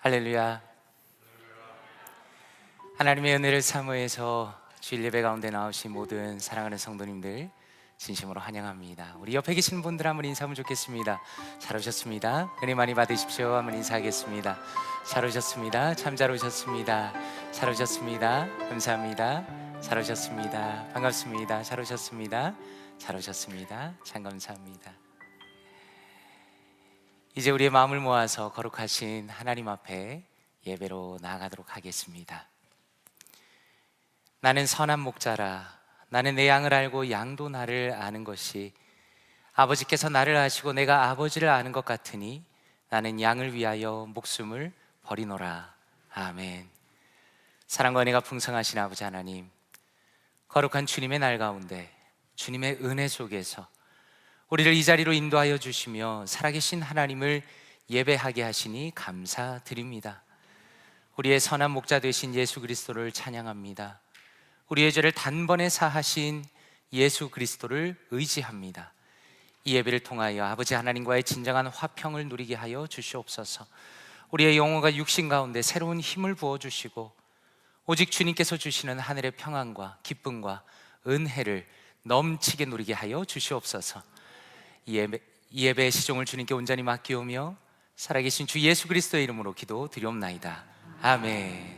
할렐루야. 하나님의 은혜를 사모해서 주일 예배 가운데 나오신 모든 사랑하는 성도님들 진심으로 환영합니다. 우리 옆에 계시는 분들 한번 인사하면 좋겠습니다. 잘 오셨습니다. 은혜 많이 받으십시오. 한번 인사하겠습니다. 잘 오셨습니다. 참 잘 오셨습니다. 잘 오셨습니다. 감사합니다. 잘 오셨습니다. 반갑습니다. 잘 오셨습니다. 잘 오셨습니다. 참 감사합니다. 이제 우리의 마음을 모아서 거룩하신 하나님 앞에 예배로 나아가도록 하겠습니다. 나는 선한 목자라. 나는 내 양을 알고 양도 나를 아는 것이 아버지께서 나를 아시고 내가 아버지를 아는 것 같으니 나는 양을 위하여 목숨을 버리노라. 아멘. 사랑과 은혜가 풍성하신 아버지 하나님, 거룩한 주님의 날 가운데 주님의 은혜 속에서 우리를 이 자리로 인도하여 주시며 살아계신 하나님을 예배하게 하시니 감사드립니다. 우리의 선한 목자 되신 예수 그리스도를 찬양합니다. 우리의 죄를 단번에 사하신 예수 그리스도를 의지합니다. 이 예배를 통하여 아버지 하나님과의 진정한 화평을 누리게 하여 주시옵소서. 우리의 영혼과 육신 가운데 새로운 힘을 부어주시고 오직 주님께서 주시는 하늘의 평안과 기쁨과 은혜를 넘치게 누리게 하여 주시옵소서. 이 예배의 시종을 주님께 온전히 맡기오며 살아계신 주 예수 그리스도의 이름으로 기도드리옵나이다. 아멘.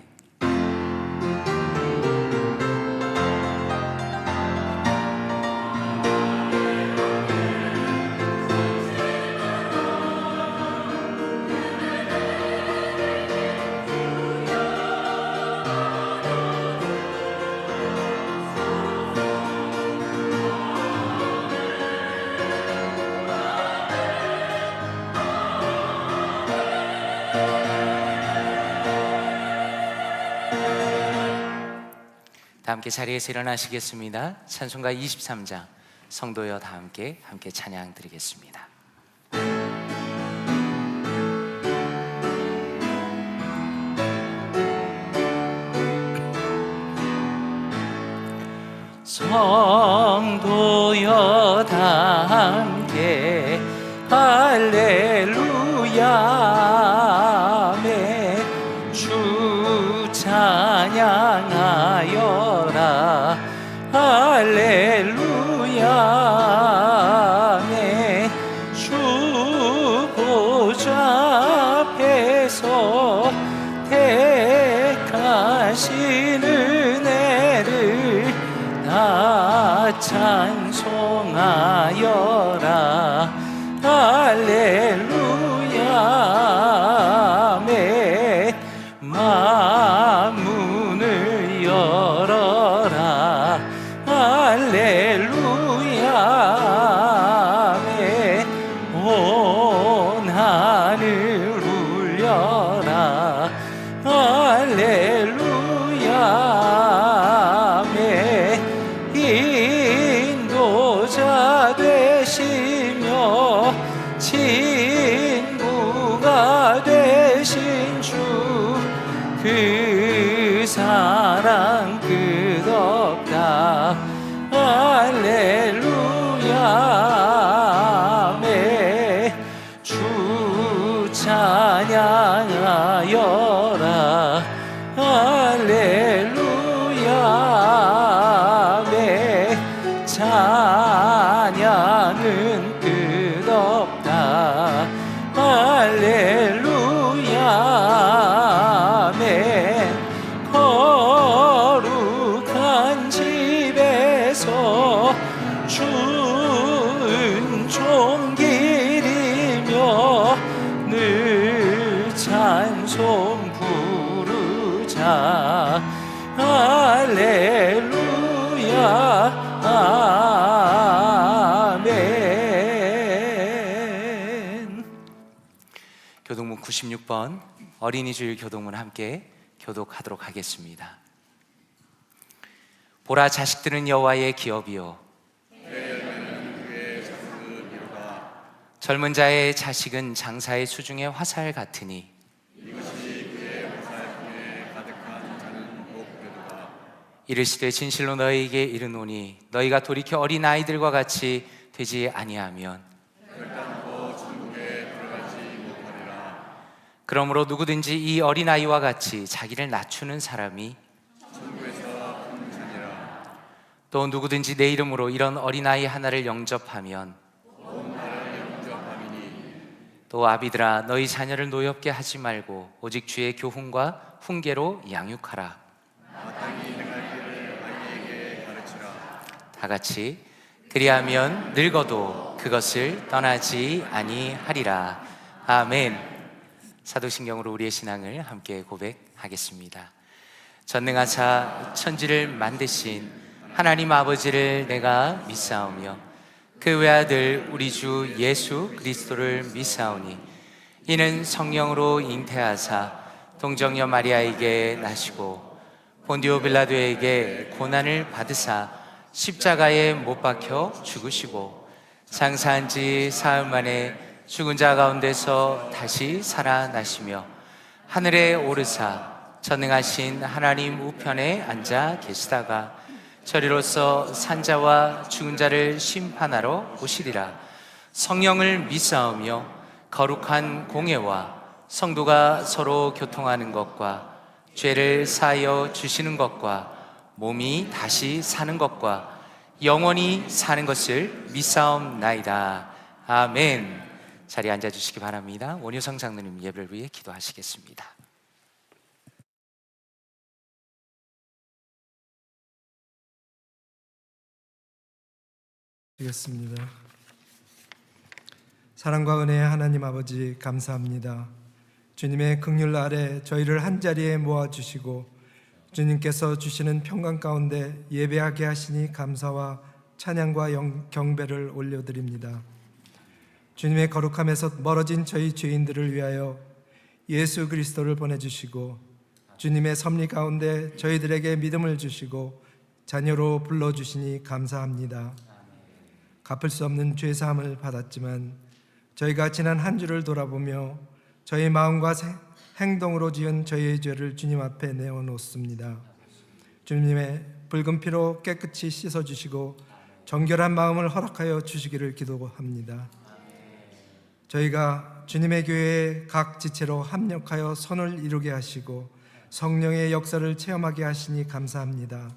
다 함께 자리에서 일어나시겠습니다. 찬송가 23장 성도여 다 함께 찬양 드리겠습니다. 성도여 다 함께 할렐루야 주 찬양하여라 할렐루야 주 보좌 앞에서 택하신 은혜를 다 찬송하여라 할렐루야 마문을 열어라 할렐루야 온 하늘 울려라 할렐루야 인도자 되시며 친구가 되신 주 그 사랑 끝없다 할렐루야 주 찬양하여라 할렐루야 찬양은 끝없다 할렐루야 거룩한 집에서 주 은총 기리며 늘 찬송 부르자 할렐루야 아멘. 교동문 96번 어린이 주일 교동문 함께 교독하도록 하겠습니다. 보라 자식들은 여호와의 기업이요 젊은 자의 자식은 장사의 수중의 화살 같으니 이르시되 진실로 너희에게 이르노니 너희가 돌이켜 어린 아이들과 같이 되지 아니하면 그러므로 누구든지 이 어린아이와 같이 자기를 낮추는 사람이 또 누구든지 내 이름으로 이런 어린아이 하나를 영접하면 또 아비들아 너희 자녀를 노엽게 하지 말고 오직 주의 교훈과 훈계로 양육하라. 다 같이 그리하면 늙어도 그것을 떠나지 아니하리라. 아멘. 사도신경으로 우리의 신앙을 함께 고백하겠습니다. 전능하사 천지를 만드신 하나님 아버지를 내가 믿사오며 그 외아들 우리 주 예수 그리스도를 믿사오니 이는 성령으로 잉태하사 동정녀 마리아에게 나시고 본디오 빌라도에게 고난을 받으사 십자가에 못 박혀 죽으시고 장사한 지 사흘 만에 죽은 자 가운데서 다시 살아나시며 하늘에 오르사 전능하신 하나님 우편에 앉아 계시다가 저리로서 산자와 죽은 자를 심판하러 오시리라. 성령을 믿사오며 거룩한 공예와 성도가 서로 교통하는 것과 죄를 사하여 주시는 것과 몸이 다시 사는 것과 영원히 사는 것을 믿사옵나이다. 아멘. 자리에 앉아주시기 바랍니다. 원효성 장로님 예배를 위해 기도하시겠습니다. 드리겠습니다. 사랑과 은혜의 하나님 아버지 감사합니다. 주님의 긍휼 아래 저희를 한자리에 모아주시고 주님께서 주시는 평강 가운데 예배하게 하시니 감사와 찬양과 경배를 올려드립니다. 주님의 거룩함에서 멀어진 저희 죄인들을 위하여 예수 그리스도를 보내주시고 주님의 섭리 가운데 저희들에게 믿음을 주시고 자녀로 불러주시니 감사합니다. 갚을 수 없는 죄사함을 받았지만 저희가 지난 한 주를 돌아보며 저희 마음과 행동으로 지은 저희의 죄를 주님 앞에 내어놓습니다. 주님의 붉은 피로 깨끗이 씻어주시고 정결한 마음을 허락하여 주시기를 기도합니다. 저희가 주님의 교회의 각 지체로 합력하여 선을 이루게 하시고 성령의 역사를 체험하게 하시니 감사합니다.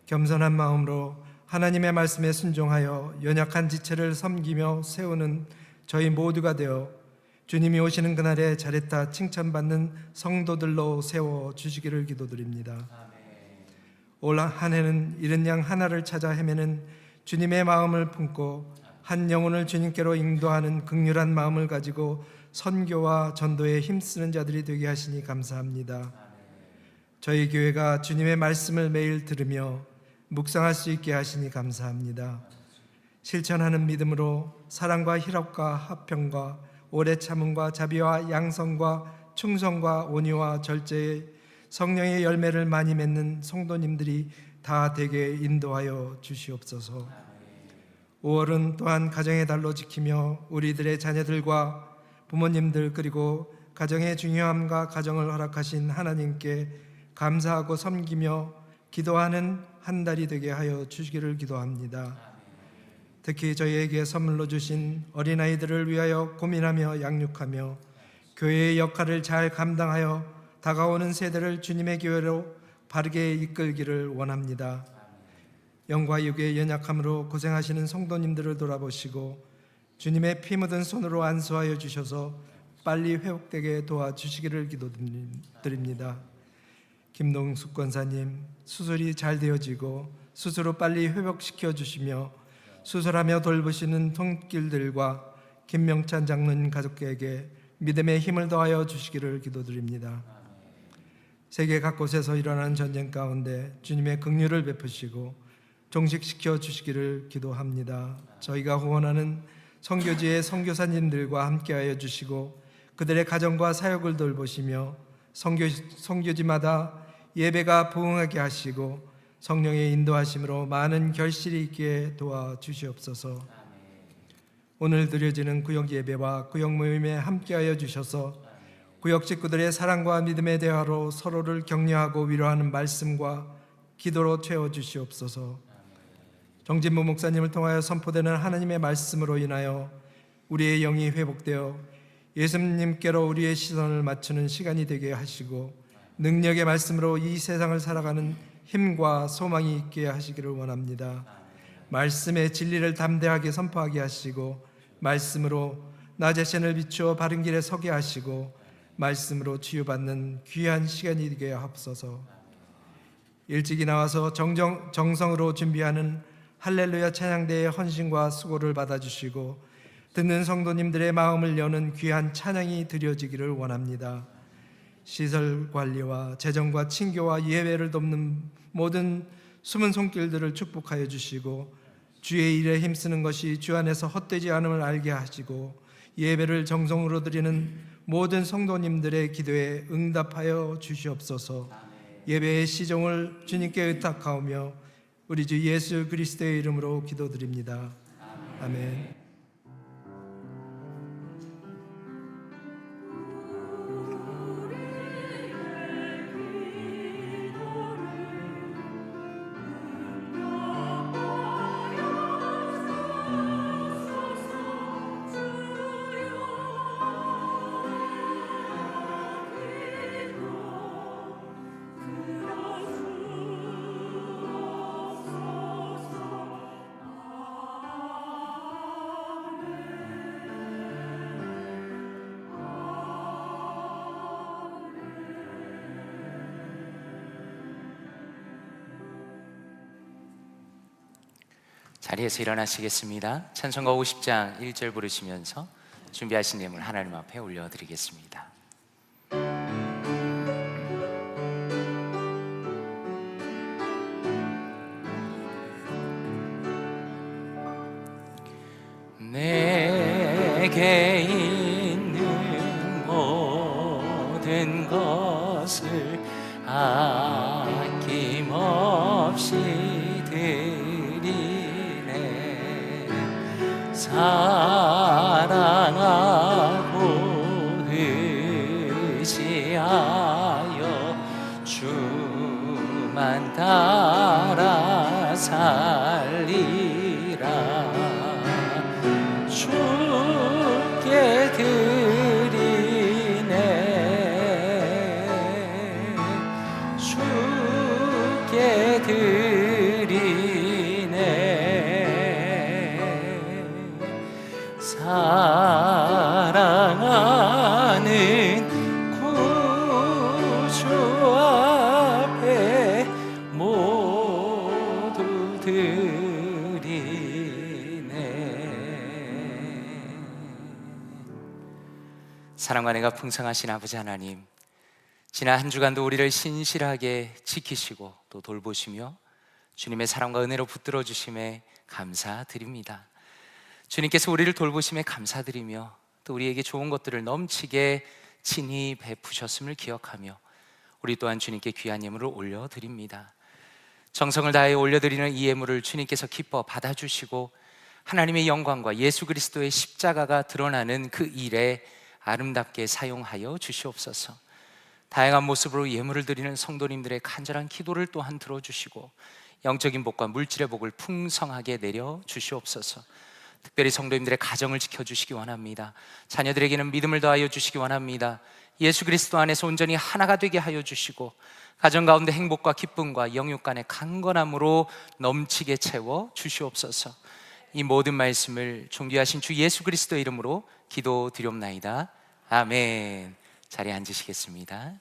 겸손한 마음으로 하나님의 말씀에 순종하여 연약한 지체를 섬기며 세우는 저희 모두가 되어 주님이 오시는 그날에 잘했다 칭찬받는 성도들로 세워주시기를 기도드립니다. 올 한 해는 잃은 양 하나를 찾아 헤매는 주님의 마음을 품고 한 영혼을 주님께로 인도하는 긍휼한 마음을 가지고 선교와 전도에 힘쓰는 자들이 되게 하시니 감사합니다. 저희 교회가 주님의 말씀을 매일 들으며 묵상할 수 있게 하시니 감사합니다. 실천하는 믿음으로 사랑과 희락과 화평과 오래 참음과 자비와 양성과 충성과 온유와 절제의 성령의 열매를 많이 맺는 성도님들이 다 되게 인도하여 주시옵소서. 5월은 또한 가정의 달로 지키며 우리들의 자녀들과 부모님들 그리고 가정의 중요함과 가정을 허락하신 하나님께 감사하고 섬기며 기도하는 한 달이 되게 하여 주시기를 기도합니다. 특히 저희에게 선물로 주신 어린아이들을 위하여 고민하며 양육하며 교회의 역할을 잘 감당하여 다가오는 세대를 주님의 교회로 바르게 이끌기를 원합니다. 영과 육의 연약함으로 고생하시는 성도님들을 돌아보시고 주님의 피 묻은 손으로 안수하여 주셔서 빨리 회복되게 도와주시기를 기도드립니다. 김동숙 권사님 수술이 잘 되어지고 수술 후 빨리 회복시켜 주시며 수술하며 돌보시는 손길들과 김명찬 장로님 가족에게 믿음의 힘을 더하여 주시기를 기도드립니다. 세계 각곳에서 일어나는 전쟁 가운데 주님의 긍휼을 베푸시고 종식시켜 주시기를 기도합니다. 저희가 후원하는 선교지의 선교사님들과 함께하여 주시고 그들의 가정과 사역을 돌보시며 선교지마다 예배가 부흥하게 하시고 성령의 인도하심으로 많은 결실이 있게 도와주시옵소서. 오늘 드려지는 구역 예배와 구역 모임에 함께하여 주셔서 구역 식구들의 사랑과 믿음의 대화로 서로를 격려하고 위로하는 말씀과 기도로 채워주시옵소서. 정진무 목사님을 통하여 선포되는 하나님의 말씀으로 인하여 우리의 영이 회복되어 예수님께로 우리의 시선을 맞추는 시간이 되게 하시고 능력의 말씀으로 이 세상을 살아가는 힘과 소망이 있게 하시기를 원합니다. 말씀의 진리를 담대하게 선포하게 하시고 말씀으로 나 자신을 비추어 바른 길에 서게 하시고 말씀으로 치유받는 귀한 시간이 되게 하옵소서. 일찍이 나와서 정성으로 준비하는 할렐루야 찬양대의 헌신과 수고를 받아주시고 듣는 성도님들의 마음을 여는 귀한 찬양이 드려지기를 원합니다. 시설 관리와 재정과 친교와 예배를 돕는 모든 숨은 손길들을 축복하여 주시고 주의 일에 힘쓰는 것이 주 안에서 헛되지 않음을 알게 하시고 예배를 정성으로 드리는 모든 성도님들의 기도에 응답하여 주시옵소서. 예배의 시종을 주님께 의탁하오며 우리 주 예수 그리스도의 이름으로 기도드립니다. 아멘. 자리에서 일어나시겠습니다. 찬송가 50장 1절 부르시면서 준비하신 예물 하나님 앞에 올려드리겠습니다. 내게 있는 모든 것을 아낌없이 드리네. 사랑하고 의지하여 주만 따라 살리라. 주께 드리네. 주께 드리네. 사랑하는 구주 앞에 모두 드리네. 사랑과 은혜가 풍성하신 아버지 하나님, 지난 한 주간도 우리를 신실하게 지키시고 또 돌보시며 주님의 사랑과 은혜로 붙들어 주심에 감사드립니다. 주님께서 우리를 돌보심에 감사드리며 또 우리에게 좋은 것들을 넘치게 친히 베푸셨음을 기억하며 우리 또한 주님께 귀한 예물을 올려드립니다. 정성을 다해 올려드리는 이 예물을 주님께서 기뻐 받아주시고 하나님의 영광과 예수 그리스도의 십자가가 드러나는 그 일에 아름답게 사용하여 주시옵소서. 다양한 모습으로 예물을 드리는 성도님들의 간절한 기도를 또한 들어주시고 영적인 복과 물질의 복을 풍성하게 내려 주시옵소서. 특별히 성도님들의 가정을 지켜주시기 원합니다. 자녀들에게는 믿음을 더하여 주시기 원합니다. 예수 그리스도 안에서 온전히 하나가 되게 하여 주시고 가정 가운데 행복과 기쁨과 영육 간의 강건함으로 넘치게 채워 주시옵소서. 이 모든 말씀을 존귀하신 주 예수 그리스도의 이름으로 기도드리옵나이다. 아멘. 자리에 앉으시겠습니다.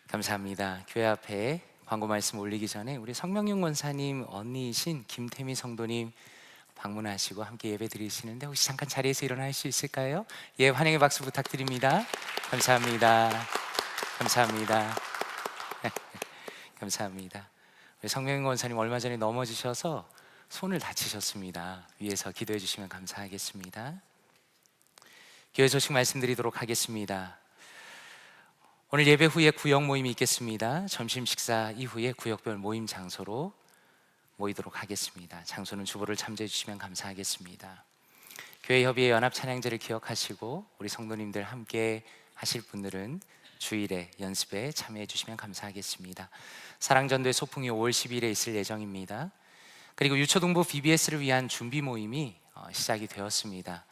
감사합니다. 교회 앞에 광고 말씀 올리기 전에 우리 성명용 권사님 언니이신 김태미 성도님 방문하시고 함께 예배 드리시는데 혹시 잠깐 자리에서 일어날 수 있을까요? 예, 환영의 박수 부탁드립니다. 감사합니다. 감사합니다. 감사합니다. 우리 성명용 권사님 얼마 전에 넘어지셔서 손을 다치셨습니다. 위에서 기도해 주시면 감사하겠습니다. 교회 소식 말씀드리도록 하겠습니다. 오늘 예배 후에 구역 모임이 있겠습니다. 점심 식사 이후에 구역별 모임 장소로 모이도록 하겠습니다. 장소는 주보를 참조해 주시면 감사하겠습니다. 교회 협의회 연합 찬양제를 기억하시고 우리 성도님들 함께 하실 분들은 주일에 연습에 참여해 주시면 감사하겠습니다. 사랑전도의 소풍이 5월 10일에 있을 예정입니다. 그리고 유초동부 BBS를 위한 준비 모임이 시작이 되었습니다.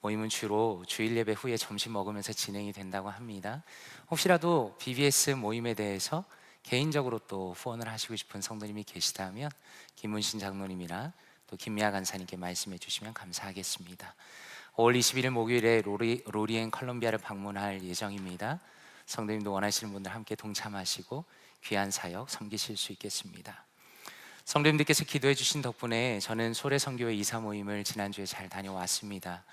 모임은 주로 주일 예배 후에 점심 먹으면서 진행이 된다고 합니다. 혹시라도 BBS 모임에 대해서 개인적으로 또 후원을 하시고 싶은 성도님이 계시다면 김문신 장로님이나 또 김미아 간사님께 말씀해 주시면 감사하겠습니다. 5월 21일 목요일에 로리앤 컬럼비아를 방문할 예정입니다. 성도님도 원하시는 분들 함께 동참하시고 귀한 사역 섬기실 수 있겠습니다. 성도님들께서 기도해 주신 덕분에 저는 소래선교회 이사 모임을 지난주에 잘 다녀왔습니다.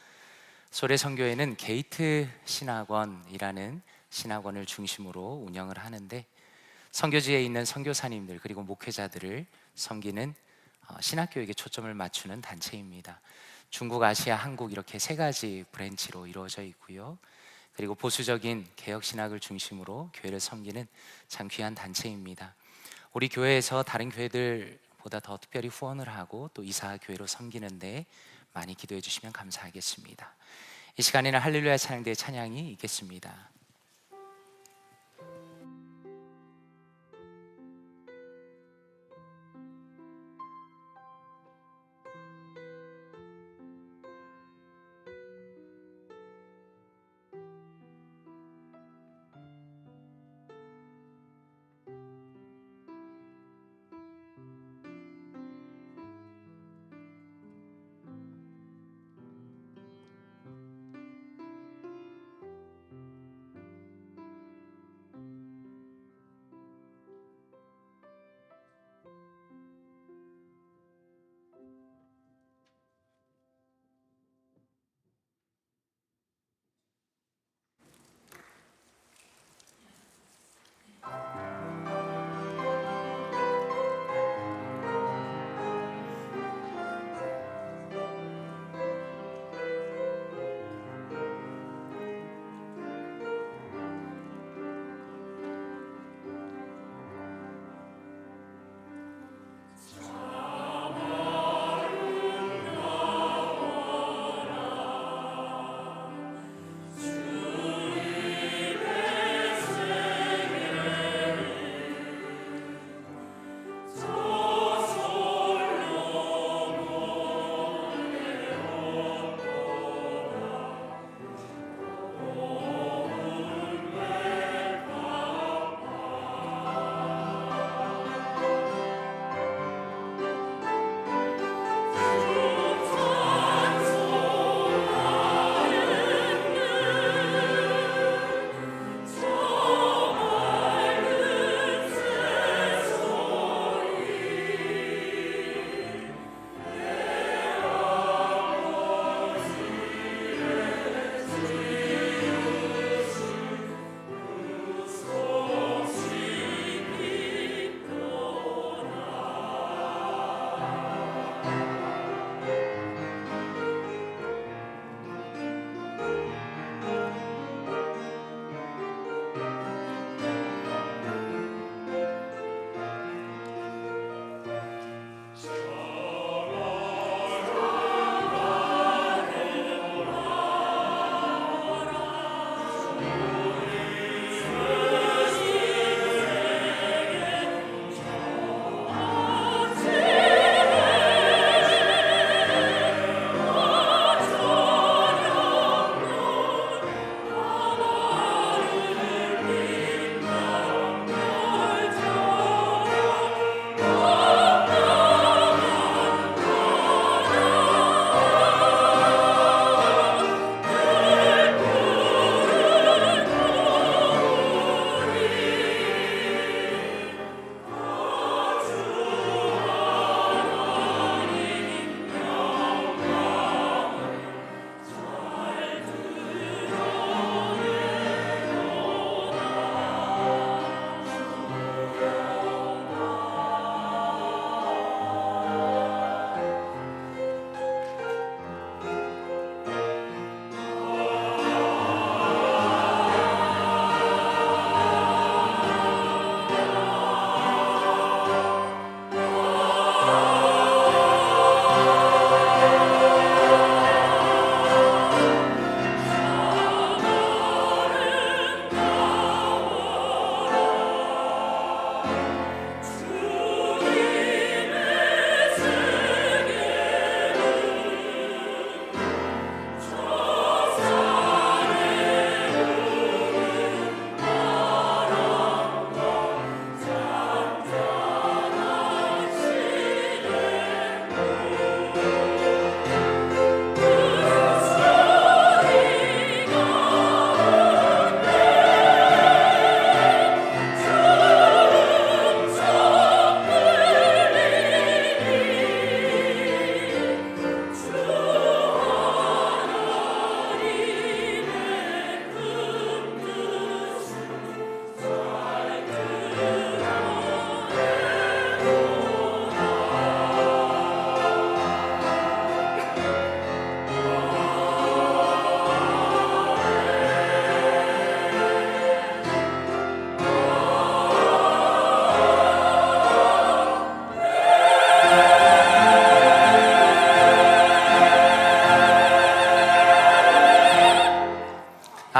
소래선교회는 게이트 신학원이라는 신학원을 중심으로 운영을 하는데 선교지에 있는 선교사님들 그리고 목회자들을 섬기는 신학교육에 초점을 맞추는 단체입니다. 중국, 아시아, 한국 이렇게 세 가지 브랜치로 이루어져 있고요. 그리고 보수적인 개혁신학을 중심으로 교회를 섬기는 참 귀한 단체입니다. 우리 교회에서 다른 교회들보다 더 특별히 후원을 하고 또 이사 교회로 섬기는데 많이 기도해 주시면 감사하겠습니다. 이 시간에는 할렐루야 찬양대의 찬양이 있겠습니다.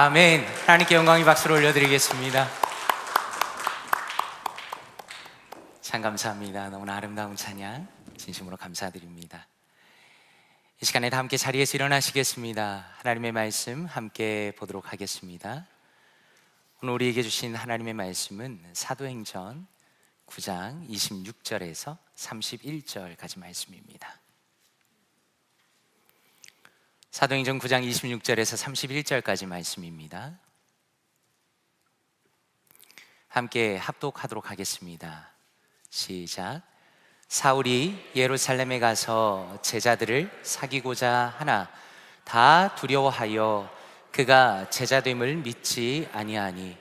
아멘. 하나님께 영광의 박수를 올려드리겠습니다. 참 감사합니다. 너무나 아름다운 찬양 진심으로 감사드립니다. 이 시간에 다 함께 자리에서 일어나시겠습니다. 하나님의 말씀 함께 보도록 하겠습니다. 오늘 우리에게 주신 하나님의 말씀은 사도행전 9장 26절에서 31절까지 말씀입니다. 사도행전 9장 26절에서 31절까지 말씀입니다. 함께 합독하도록 하겠습니다. 시작. 사울이 예루살렘에 가서 제자들을 사귀고자 하나 다 두려워하여 그가 제자됨을 믿지 아니하니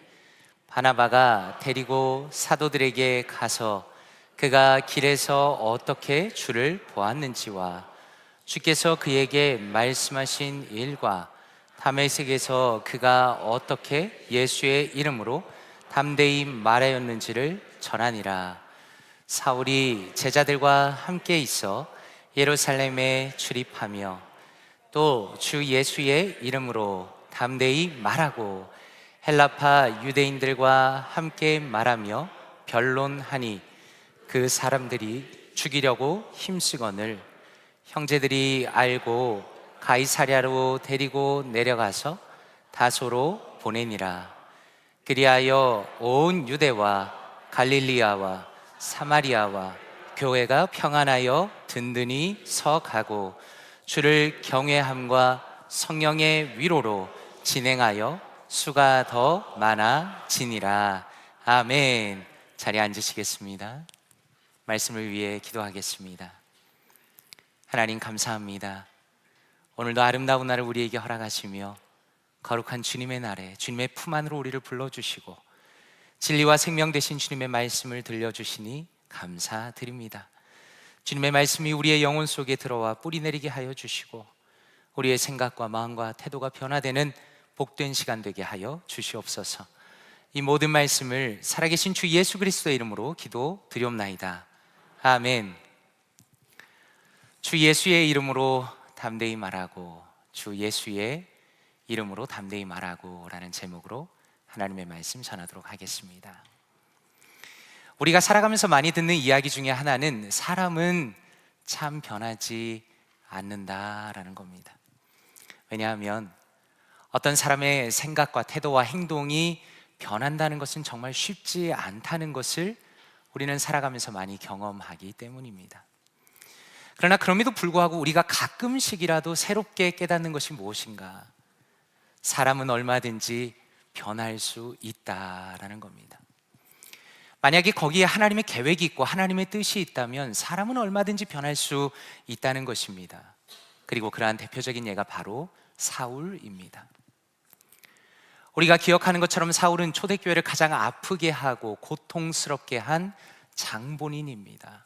바나바가 데리고 사도들에게 가서 그가 길에서 어떻게 주를 보았는지와 주께서 그에게 말씀하신 일과 다메섹에서 그가 어떻게 예수의 이름으로 담대히 말하였는지를 전하니라. 사울이 제자들과 함께 있어 예루살렘에 출입하며 또 주 예수의 이름으로 담대히 말하고 헬라파 유대인들과 함께 말하며 변론하니 그 사람들이 죽이려고 힘쓰거늘 형제들이 알고 가이사랴로 데리고 내려가서 다소로 보내니라. 그리하여 온 유대와 갈릴리아와 사마리아와 교회가 평안하여 든든히 서가고 주를 경외함과 성령의 위로로 진행하여 수가 더 많아지니라. 아멘. 자리에 앉으시겠습니다. 말씀을 위해 기도하겠습니다. 하나님 감사합니다. 오늘도 아름다운 날을 우리에게 허락하시며 거룩한 주님의 날에 주님의 품 안으로 우리를 불러주시고 진리와 생명 되신 주님의 말씀을 들려주시니 감사드립니다. 주님의 말씀이 우리의 영혼 속에 들어와 뿌리 내리게 하여 주시고 우리의 생각과 마음과 태도가 변화되는 복된 시간 되게 하여 주시옵소서. 이 모든 말씀을 살아계신 주 예수 그리스도의 이름으로 기도드리옵나이다. 아멘. 주 예수의 이름으로 담대히 말하고 주 예수의 이름으로 담대히 말하고 라는 제목으로 하나님의 말씀 전하도록 하겠습니다. 우리가 살아가면서 많이 듣는 이야기 중에 하나는 사람은 참 변하지 않는다라는 겁니다. 왜냐하면 어떤 사람의 생각과 태도와 행동이 변한다는 것은 정말 쉽지 않다는 것을 우리는 살아가면서 많이 경험하기 때문입니다. 그러나 그럼에도 불구하고 우리가 가끔씩이라도 새롭게 깨닫는 것이 무엇인가? 사람은 얼마든지 변할 수 있다라는 겁니다. 만약에 거기에 하나님의 계획이 있고 하나님의 뜻이 있다면 사람은 얼마든지 변할 수 있다는 것입니다. 그리고 그러한 대표적인 예가 바로 사울입니다. 우리가 기억하는 것처럼 사울은 초대교회를 가장 아프게 하고 고통스럽게 한 장본인입니다.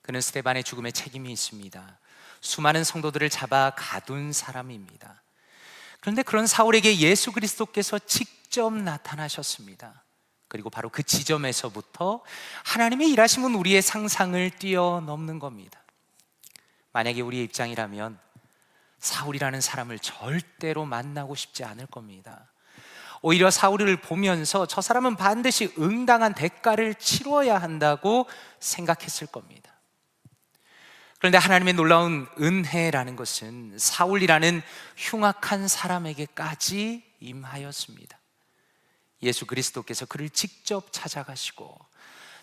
그는 스데반의 죽음에 책임이 있습니다. 수많은 성도들을 잡아 가둔 사람입니다. 그런데 그런 사울에게 예수 그리스도께서 직접 나타나셨습니다. 그리고 바로 그 지점에서부터 하나님의 일하심은 우리의 상상을 뛰어넘는 겁니다. 만약에 우리의 입장이라면 사울이라는 사람을 절대로 만나고 싶지 않을 겁니다. 오히려 사울을 보면서 저 사람은 반드시 응당한 대가를 치러야 한다고 생각했을 겁니다. 그런데 하나님의 놀라운 은혜라는 것은 사울이라는 흉악한 사람에게까지 임하였습니다. 예수 그리스도께서 그를 직접 찾아가시고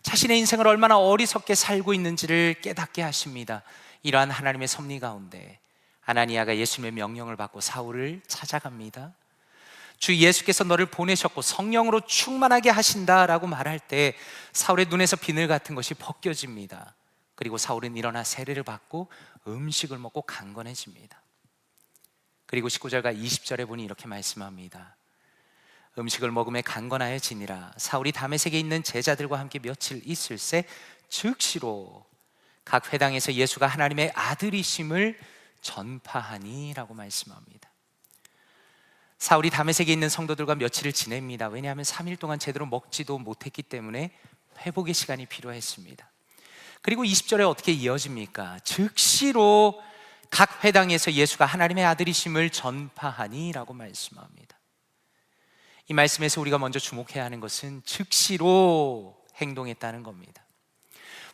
자신의 인생을 얼마나 어리석게 살고 있는지를 깨닫게 하십니다. 이러한 하나님의 섭리 가운데 아나니아가 예수님의 명령을 받고 사울을 찾아갑니다. 주 예수께서 너를 보내셨고 성령으로 충만하게 하신다라고 말할 때 사울의 눈에서 비늘 같은 것이 벗겨집니다. 그리고 사울은 일어나 세례를 받고 음식을 먹고 강건해집니다. 그리고 19절과 20절에 보니 이렇게 말씀합니다. 음식을 먹음에 강건하여지니라. 사울이 다메섹에 있는 제자들과 함께 며칠 있을새 즉시로 각 회당에서 예수가 하나님의 아들이심을 전파하니 라고 말씀합니다. 사울이 다메섹에 있는 성도들과 며칠을 지냅니다. 왜냐하면 3일 동안 제대로 먹지도 못했기 때문에 회복의 시간이 필요했습니다. 그리고 20절에 어떻게 이어집니까? 즉시로 각 회당에서 예수가 하나님의 아들이심을 전파하니 라고 말씀합니다. 이 말씀에서 우리가 먼저 주목해야 하는 것은 즉시로 행동했다는 겁니다.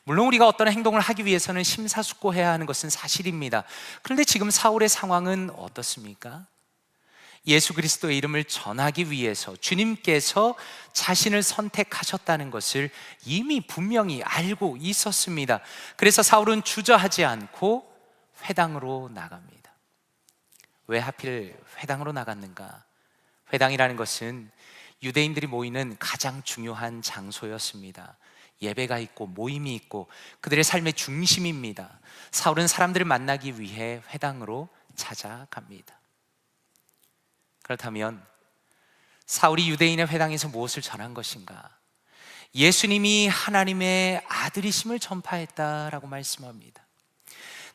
물론 우리가 어떤 행동을 하기 위해서는 심사숙고해야 하는 것은 사실입니다. 그런데 지금 사울의 상황은 어떻습니까? 예수 그리스도의 이름을 전하기 위해서 주님께서 자신을 선택하셨다는 것을 이미 분명히 알고 있었습니다. 그래서 사울은 주저하지 않고 회당으로 나갑니다. 왜 하필 회당으로 나갔는가? 회당이라는 것은 유대인들이 모이는 가장 중요한 장소였습니다. 예배가 있고 모임이 있고 그들의 삶의 중심입니다. 사울은 사람들을 만나기 위해 회당으로 찾아갑니다. 그렇다면 사울이 유대인의 회당에서 무엇을 전한 것인가? 예수님이 하나님의 아들이심을 전파했다라고 말씀합니다.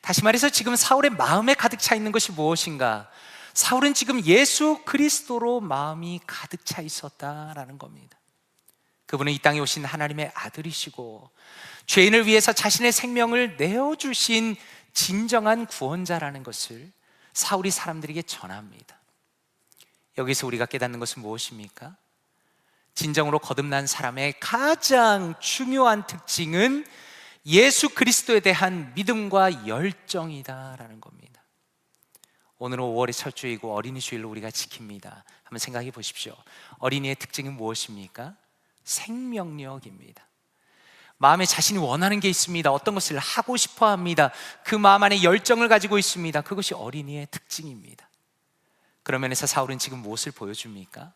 다시 말해서 지금 사울의 마음에 가득 차 있는 것이 무엇인가? 사울은 지금 예수 그리스도로 마음이 가득 차 있었다라는 겁니다. 그분은 이 땅에 오신 하나님의 아들이시고 죄인을 위해서 자신의 생명을 내어주신 진정한 구원자라는 것을 사울이 사람들에게 전합니다. 여기서 우리가 깨닫는 것은 무엇입니까? 진정으로 거듭난 사람의 가장 중요한 특징은 예수 그리스도에 대한 믿음과 열정이다라는 겁니다. 오늘은 5월의 첫 주이고 어린이 주일로 우리가 지킵니다. 한번 생각해 보십시오. 어린이의 특징은 무엇입니까? 생명력입니다. 마음에 자신이 원하는 게 있습니다. 어떤 것을 하고 싶어 합니다. 그 마음 안에 열정을 가지고 있습니다. 그것이 어린이의 특징입니다. 그런 면에서 사울은 지금 무엇을 보여줍니까?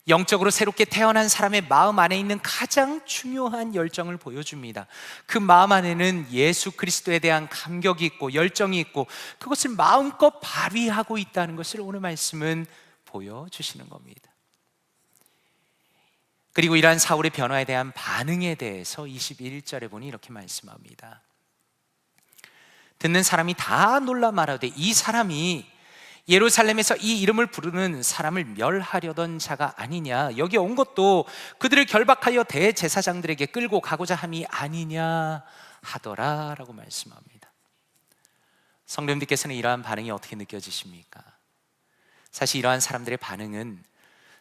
영적으로 새롭게 태어난 사람의 마음 안에 있는 가장 중요한 열정을 보여줍니다. 그 마음 안에는 예수 그리스도에 대한 감격이 있고 열정이 있고 그것을 마음껏 발휘하고 있다는 것을 오늘 말씀은 보여주시는 겁니다. 그리고 이러한 사울의 변화에 대한 반응에 대해서 21절에 보니 이렇게 말씀합니다. 듣는 사람이 다 놀라 말하되 이 사람이 예루살렘에서 이 이름을 부르는 사람을 멸하려던 자가 아니냐, 여기 온 것도 그들을 결박하여 대제사장들에게 끌고 가고자 함이 아니냐 하더라 라고 말씀합니다. 성도님들께서는 이러한 반응이 어떻게 느껴지십니까? 사실 이러한 사람들의 반응은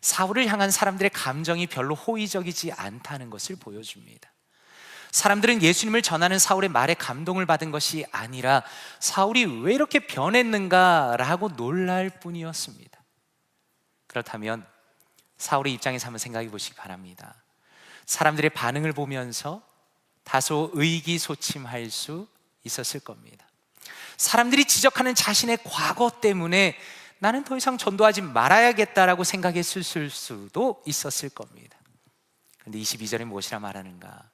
사울을 향한 사람들의 감정이 별로 호의적이지 않다는 것을 보여줍니다. 사람들은 예수님을 전하는 사울의 말에 감동을 받은 것이 아니라 사울이 왜 이렇게 변했는가라고 놀랄 뿐이었습니다. 그렇다면 사울의 입장에서 한번 생각해 보시기 바랍니다. 사람들의 반응을 보면서 다소 의기소침할 수 있었을 겁니다. 사람들이 지적하는 자신의 과거 때문에 나는 더 이상 전도하지 말아야겠다라고 생각했을 수도 있었을 겁니다. 그런데 22절에 무엇이라 말하는가?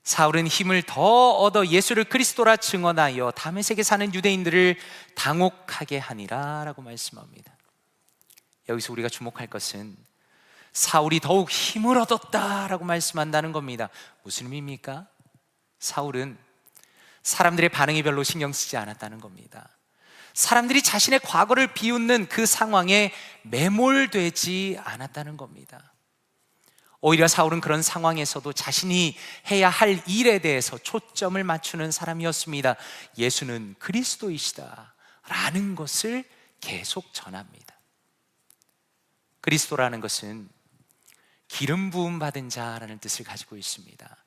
사울은 힘을 더 얻어 예수를 그리스도라 증언하여 다메섹에 사는 유대인들을 당혹하게 하니라 라고 말씀합니다. 여기서 우리가 주목할 것은 사울이 더욱 힘을 얻었다라고 말씀한다는 겁니다. 무슨 의미입니까? 사울은 사람들의 반응이 별로 신경 쓰지 않았다는 겁니다. 사람들이 자신의 과거를 비웃는 그 상황에 매몰되지 않았다는 겁니다. 오히려 사울은 그런 상황에서도 자신이 해야 할 일에 대해서 초점을 맞추는 사람이었습니다. 예수는 그리스도이시다 라는 것을 계속 전합니다. 그리스도라는 것은 기름 부음 받은 자라는 뜻을 가지고 있습니다.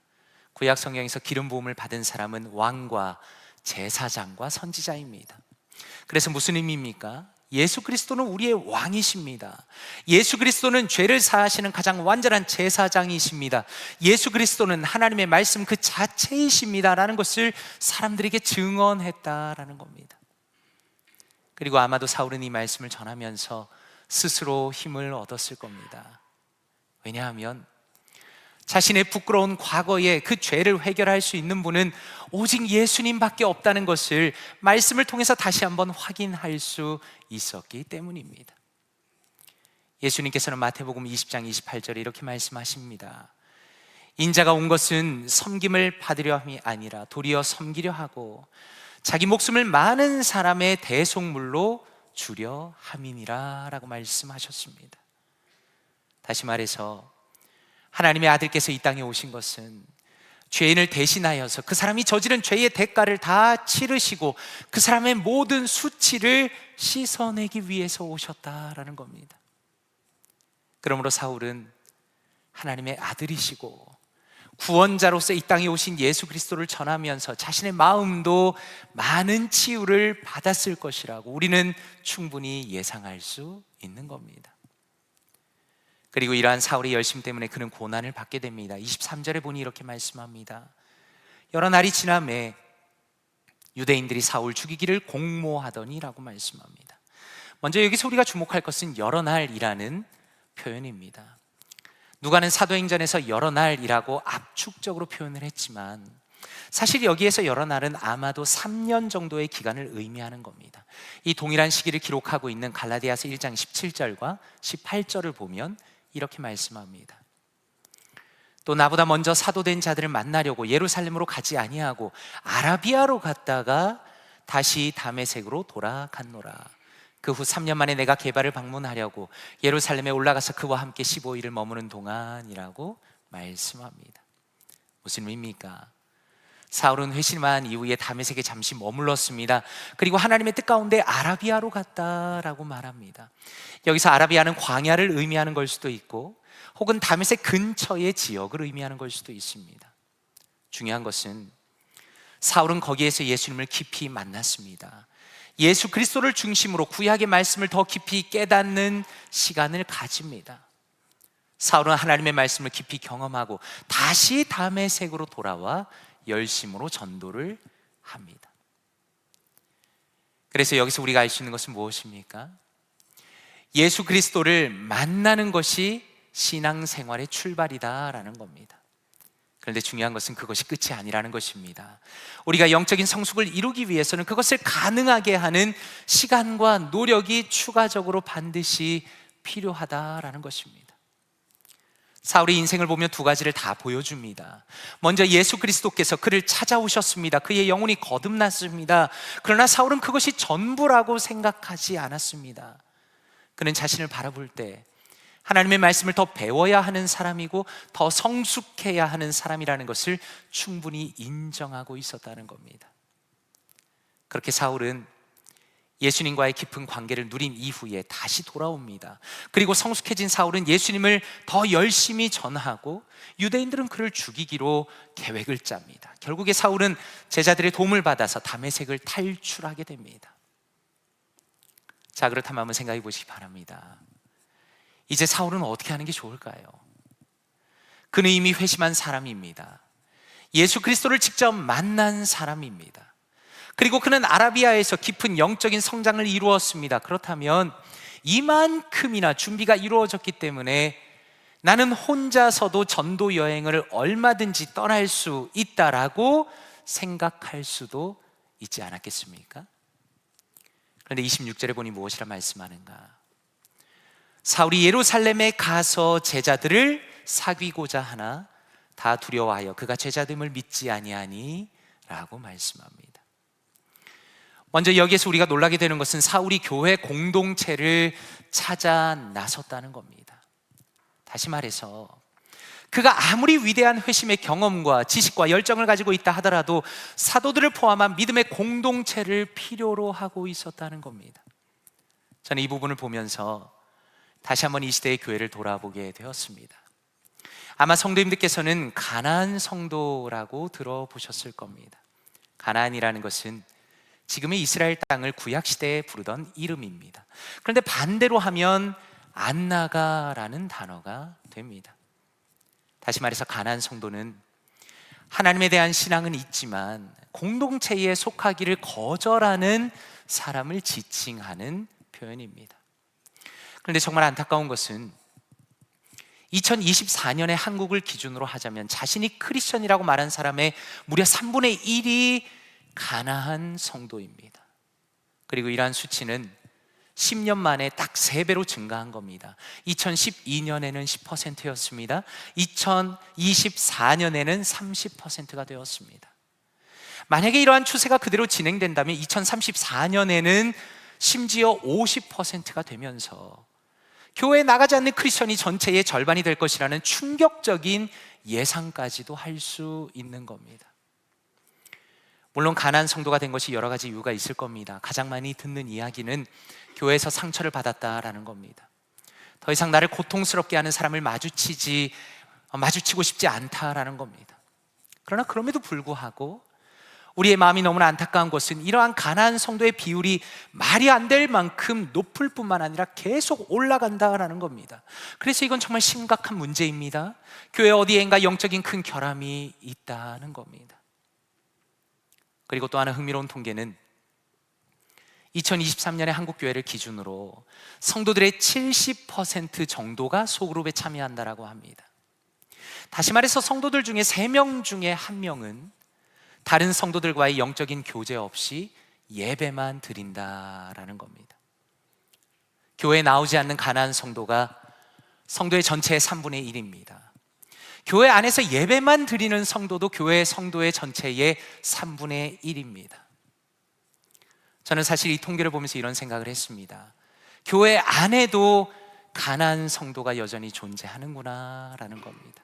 구약 성경에서 기름 부음을 받은 사람은 왕과 제사장과 선지자입니다. 그래서 무슨 의미입니까? 예수 그리스도는 우리의 왕이십니다. 예수 그리스도는 죄를 사하시는 가장 완전한 제사장이십니다. 예수 그리스도는 하나님의 말씀 그 자체이십니다 라는 것을 사람들에게 증언했다라는 겁니다. 그리고 아마도 사울은 이 말씀을 전하면서 스스로 힘을 얻었을 겁니다. 왜냐하면 자신의 부끄러운 과거에 그 죄를 해결할 수 있는 분은 오직 예수님밖에 없다는 것을 말씀을 통해서 다시 한번 확인할 수 있었기 때문입니다. 예수님께서는 마태복음 20장 28절에 이렇게 말씀하십니다. 인자가 온 것은 섬김을 받으려 함이 아니라 도리어 섬기려 하고 자기 목숨을 많은 사람의 대속물로 주려 함이니라 라고 말씀하셨습니다. 다시 말해서 하나님의 아들께서 이 땅에 오신 것은 죄인을 대신하여서 그 사람이 저지른 죄의 대가를 다 치르시고 그 사람의 모든 수치를 씻어내기 위해서 오셨다라는 겁니다. 그러므로 사울은 하나님의 아들이시고 구원자로서 이 땅에 오신 예수 그리스도를 전하면서 자신의 마음도 많은 치유를 받았을 것이라고 우리는 충분히 예상할 수 있는 겁니다. 그리고 이러한 사울의 열심 때문에 그는 고난을 받게 됩니다. 23절에 보니 이렇게 말씀합니다. 여러 날이 지나매 유대인들이 사울 죽이기를 공모하더니 라고 말씀합니다. 먼저 여기서 우리가 주목할 것은 여러 날이라는 표현입니다. 누가는 사도행전에서 여러 날이라고 압축적으로 표현을 했지만 사실 여기에서 여러 날은 아마도 3년 정도의 기간을 의미하는 겁니다. 이 동일한 시기를 기록하고 있는 갈라디아서 1장 17절과 18절을 보면 이렇게 말씀합니다. 또 나보다 먼저 사도된 자들을 만나려고 예루살렘으로 가지 아니하고 아라비아로 갔다가 다시 다메섹으로 돌아갔노라. 그 후 3년 만에 내가 게바를 방문하려고 예루살렘에 올라가서 그와 함께 15일을 머무는 동안이라고 말씀합니다. 무슨 의미입니까? 사울은 회심한 이후에 다메섹에 잠시 머물렀습니다. 그리고 하나님의 뜻 가운데 아라비아로 갔다라고 말합니다. 여기서 아라비아는 광야를 의미하는 걸 수도 있고 혹은 다메섹 근처의 지역을 의미하는 걸 수도 있습니다. 중요한 것은 사울은 거기에서 예수님을 깊이 만났습니다. 예수 그리스도를 중심으로 구약의 말씀을 더 깊이 깨닫는 시간을 가집니다. 사울은 하나님의 말씀을 깊이 경험하고 다시 다메섹으로 돌아와 열심으로 전도를 합니다. 그래서 여기서 우리가 알 수 있는 것은 무엇입니까? 예수 그리스도를 만나는 것이 신앙생활의 출발이다라는 겁니다. 그런데 중요한 것은 그것이 끝이 아니라는 것입니다. 우리가 영적인 성숙을 이루기 위해서는 그것을 가능하게 하는 시간과 노력이 추가적으로 반드시 필요하다라는 것입니다. 사울의 인생을 보면 두 가지를 다 보여줍니다. 먼저 예수 그리스도께서 그를 찾아오셨습니다. 그의 영혼이 거듭났습니다. 그러나 사울은 그것이 전부라고 생각하지 않았습니다. 그는 자신을 바라볼 때 하나님의 말씀을 더 배워야 하는 사람이고 더 성숙해야 하는 사람이라는 것을 충분히 인정하고 있었다는 겁니다. 그렇게 사울은 예수님과의 깊은 관계를 누린 이후에 다시 돌아옵니다. 그리고 성숙해진 사울은 예수님을 더 열심히 전하고 유대인들은 그를 죽이기로 계획을 짭니다. 결국에 사울은 제자들의 도움을 받아서 다메섹을 탈출하게 됩니다. 자, 그렇다면 한번 생각해 보시기 바랍니다. 이제 사울은 어떻게 하는 게 좋을까요? 그는 이미 회심한 사람입니다. 예수 그리스도를 직접 만난 사람입니다. 그리고 그는 아라비아에서 깊은 영적인 성장을 이루었습니다. 그렇다면 이만큼이나 준비가 이루어졌기 때문에 나는 혼자서도 전도 여행을 얼마든지 떠날 수 있다라고 생각할 수도 있지 않았겠습니까? 그런데 26절에 보니 무엇이라 말씀하는가? 사울이 예루살렘에 가서 제자들을 사귀고자 하나 다 두려워하여 그가 제자됨을 믿지 아니하니 라고 말씀합니다. 먼저 여기에서 우리가 놀라게 되는 것은 사울이 교회 공동체를 찾아 나섰다는 겁니다. 다시 말해서 그가 아무리 위대한 회심의 경험과 지식과 열정을 가지고 있다 하더라도 사도들을 포함한 믿음의 공동체를 필요로 하고 있었다는 겁니다. 저는 이 부분을 보면서 다시 한번 이 시대의 교회를 돌아보게 되었습니다. 아마 성도님들께서는 가나안 성도라고 들어보셨을 겁니다. 가나안이라는 것은 지금의 이스라엘 땅을 구약시대에 부르던 이름입니다. 그런데 반대로 하면 안나가라는 단어가 됩니다. 다시 말해서 가나안 성도는 하나님에 대한 신앙은 있지만 공동체에 속하기를 거절하는 사람을 지칭하는 표현입니다. 그런데 정말 안타까운 것은 2024년에 한국을 기준으로 하자면 자신이 크리스천이라고 말한 사람의 무려 3분의 1이 가나안 성도입니다. 그리고 이러한 수치는 10년 만에 딱 3배로 증가한 겁니다. 2012년에는 10%였습니다. 2024년에는 30%가 되었습니다. 만약에 이러한 추세가 그대로 진행된다면 2034년에는 심지어 50%가 되면서 교회에 나가지 않는 크리스천이 전체의 절반이 될 것이라는 충격적인 예상까지도 할 수 있는 겁니다. 물론 가나안 성도가 된 것이 여러 가지 이유가 있을 겁니다. 가장 많이 듣는 이야기는 교회에서 상처를 받았다라는 겁니다. 더 이상 나를 고통스럽게 하는 사람을 마주치고 싶지 않다라는 겁니다. 그러나 그럼에도 불구하고 우리의 마음이 너무나 안타까운 것은 이러한 가나안 성도의 비율이 말이 안 될 만큼 높을 뿐만 아니라 계속 올라간다라는 겁니다. 그래서 이건 정말 심각한 문제입니다. 교회 어디엔가 영적인 큰 결함이 있다는 겁니다. 그리고 또 하나 흥미로운 통계는 2023년에 한국 교회를 기준으로 성도들의 70% 정도가 소그룹에 참여한다라고 합니다. 다시 말해서 성도들 중에 3명 중에 1명은 다른 성도들과의 영적인 교제 없이 예배만 드린다라는 겁니다. 교회에 나오지 않는 가나안 성도가 성도의 전체의 3분의 1입니다. 교회 안에서 예배만 드리는 성도도 교회 성도의 전체의 3분의 1입니다. 저는 사실 이 통계를 보면서 이런 생각을 했습니다. 교회 안에도 가나안 성도가 여전히 존재하는구나 라는 겁니다.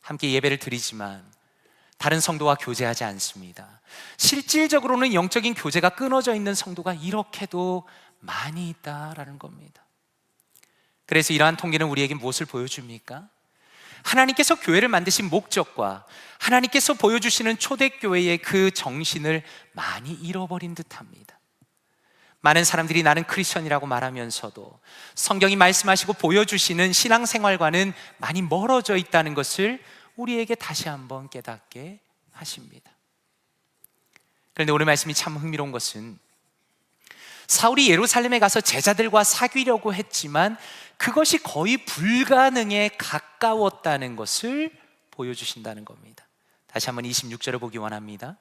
함께 예배를 드리지만 다른 성도와 교제하지 않습니다. 실질적으로는 영적인 교제가 끊어져 있는 성도가 이렇게도 많이 있다라는 겁니다. 그래서 이러한 통계는 우리에게 무엇을 보여줍니까? 하나님께서 교회를 만드신 목적과 하나님께서 보여주시는 초대교회의 그 정신을 많이 잃어버린 듯합니다. 많은 사람들이 나는 크리스천이라고 말하면서도 성경이 말씀하시고 보여주시는 신앙생활과는 많이 멀어져 있다는 것을 우리에게 다시 한번 깨닫게 하십니다. 그런데 오늘 말씀이 참 흥미로운 것은 사울이 예루살렘에 가서 제자들과 사귀려고 했지만 그것이 거의 불가능에 가까웠다는 것을 보여주신다는 겁니다. 다시 한번 26절을 보기 원합니다.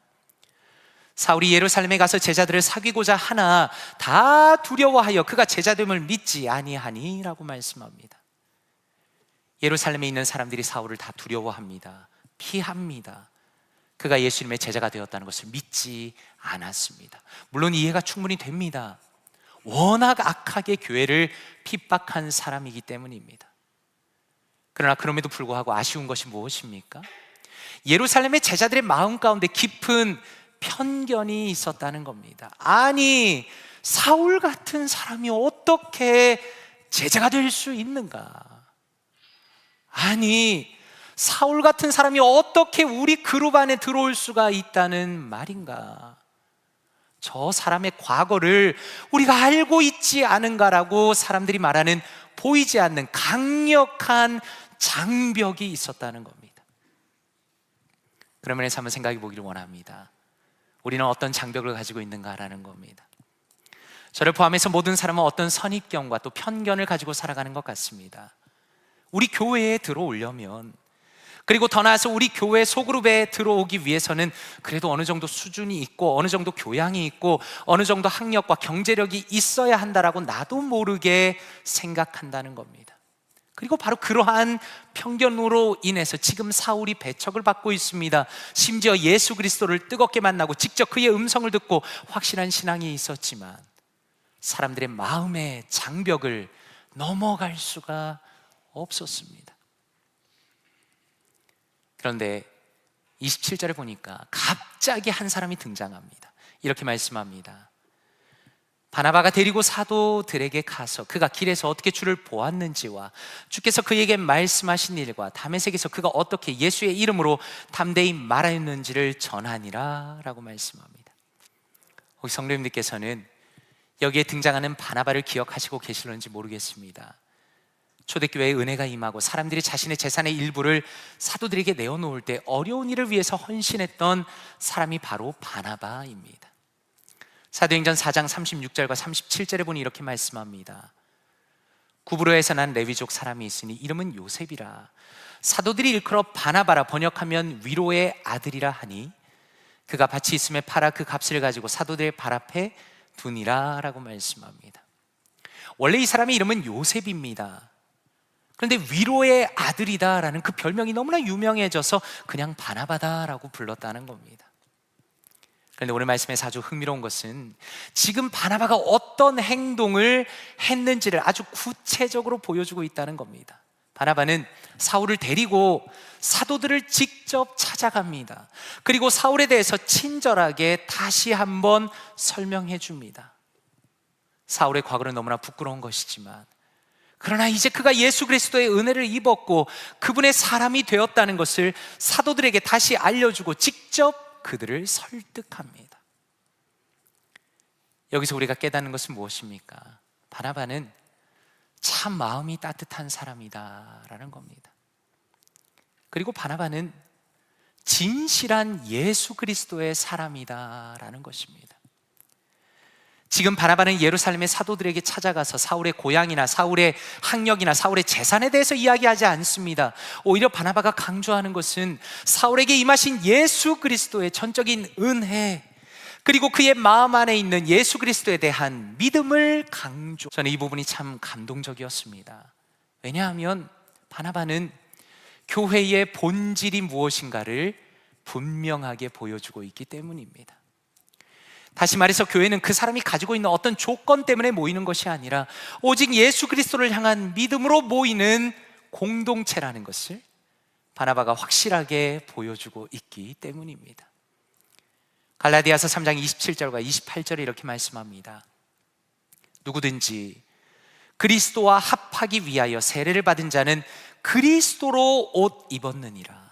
사울이 예루살렘에 가서 제자들을 사귀고자 하나 다 두려워하여 그가 제자됨을 믿지 아니하니 라고 말씀합니다. 예루살렘에 있는 사람들이 사울을 다 두려워합니다. 피합니다. 그가 예수님의 제자가 되었다는 것을 믿지 않았습니다. 물론 이해가 충분히 됩니다. 워낙 악하게 교회를 핍박한 사람이기 때문입니다. 그러나 그럼에도 불구하고 아쉬운 것이 무엇입니까? 예루살렘의 제자들의 마음 가운데 깊은 편견이 있었다는 겁니다. 아니, 사울 같은 사람이 어떻게 제자가 될 수 있는가? 아니, 사울 같은 사람이 어떻게 우리 그룹 안에 들어올 수가 있다는 말인가? 저 사람의 과거를 우리가 알고 있지 않은가라고 사람들이 말하는 보이지 않는 강력한 장벽이 있었다는 겁니다. 그러면서 한번 생각해 보기를 원합니다. 우리는 어떤 장벽을 가지고 있는가라는 겁니다. 저를 포함해서 모든 사람은 어떤 선입견과 또 편견을 가지고 살아가는 것 같습니다. 우리 교회에 들어오려면, 그리고 더 나아가서 우리 교회 소그룹에 들어오기 위해서는 그래도 어느 정도 수준이 있고 어느 정도 교양이 있고 어느 정도 학력과 경제력이 있어야 한다라고 나도 모르게 생각한다는 겁니다. 그리고 바로 그러한 편견으로 인해서 지금 사울이 배척을 받고 있습니다. 심지어 예수 그리스도를 뜨겁게 만나고 직접 그의 음성을 듣고 확실한 신앙이 있었지만 사람들의 마음의 장벽을 넘어갈 수가 없었습니다. 그런데 27절에 보니까 갑자기 한 사람이 등장합니다. 이렇게 말씀합니다. 바나바가 데리고 사도들에게 가서 그가 길에서 어떻게 주를 보았는지와 주께서 그에게 말씀하신 일과 다메섹에서 그가 어떻게 예수의 이름으로 담대히 말하였는지를 전하니라 라고 말씀합니다. 혹시 성도님들께서는 여기에 등장하는 바나바를 기억하시고 계시는지 모르겠습니다. 초대교회의 은혜가 임하고 사람들이 자신의 재산의 일부를 사도들에게 내어놓을 때 어려운 일을 위해서 헌신했던 사람이 바로 바나바입니다. 사도행전 4장 36절과 37절에 보니 이렇게 말씀합니다. 구브로에서 난 레위족 사람이 있으니 이름은 요셉이라. 사도들이 일컬어 바나바라 번역하면 위로의 아들이라 하니 그가 밭이 있음에 팔아 그 값을 가지고 사도들의 발 앞에 두니라 라고 말씀합니다. 원래 이 사람의 이름은 요셉입니다. 그런데 위로의 아들이다라는 그 별명이 너무나 유명해져서 그냥 바나바다라고 불렀다는 겁니다. 그런데 오늘 말씀에서 아주 흥미로운 것은 지금 바나바가 어떤 행동을 했는지를 아주 구체적으로 보여주고 있다는 겁니다. 바나바는 사울을 데리고 사도들을 직접 찾아갑니다. 그리고 사울에 대해서 친절하게 다시 한번 설명해 줍니다. 사울의 과거는 너무나 부끄러운 것이지만 그러나 이제 그가 예수 그리스도의 은혜를 입었고 그분의 사람이 되었다는 것을 사도들에게 다시 알려주고 직접 그들을 설득합니다. 여기서 우리가 깨닫는 것은 무엇입니까? 바나바는 참 마음이 따뜻한 사람이다라는 겁니다. 그리고 바나바는 진실한 예수 그리스도의 사람이다라는 것입니다. 지금 바나바는 예루살렘의 사도들에게 찾아가서 사울의 고향이나 사울의 학력이나 사울의 재산에 대해서 이야기하지 않습니다. 오히려 바나바가 강조하는 것은 사울에게 임하신 예수 그리스도의 전적인 은혜, 그리고 그의 마음 안에 있는 예수 그리스도에 대한 믿음을 강조. 저는 이 부분이 참 감동적이었습니다. 왜냐하면 바나바는 교회의 본질이 무엇인가를 분명하게 보여주고 있기 때문입니다. 다시 말해서 교회는 그 사람이 가지고 있는 어떤 조건 때문에 모이는 것이 아니라 오직 예수 그리스도를 향한 믿음으로 모이는 공동체라는 것을 바나바가 확실하게 보여주고 있기 때문입니다. 갈라디아서 3장 27절과 28절에 이렇게 말씀합니다. 누구든지 그리스도와 합하기 위하여 세례를 받은 자는 그리스도로 옷 입었느니라.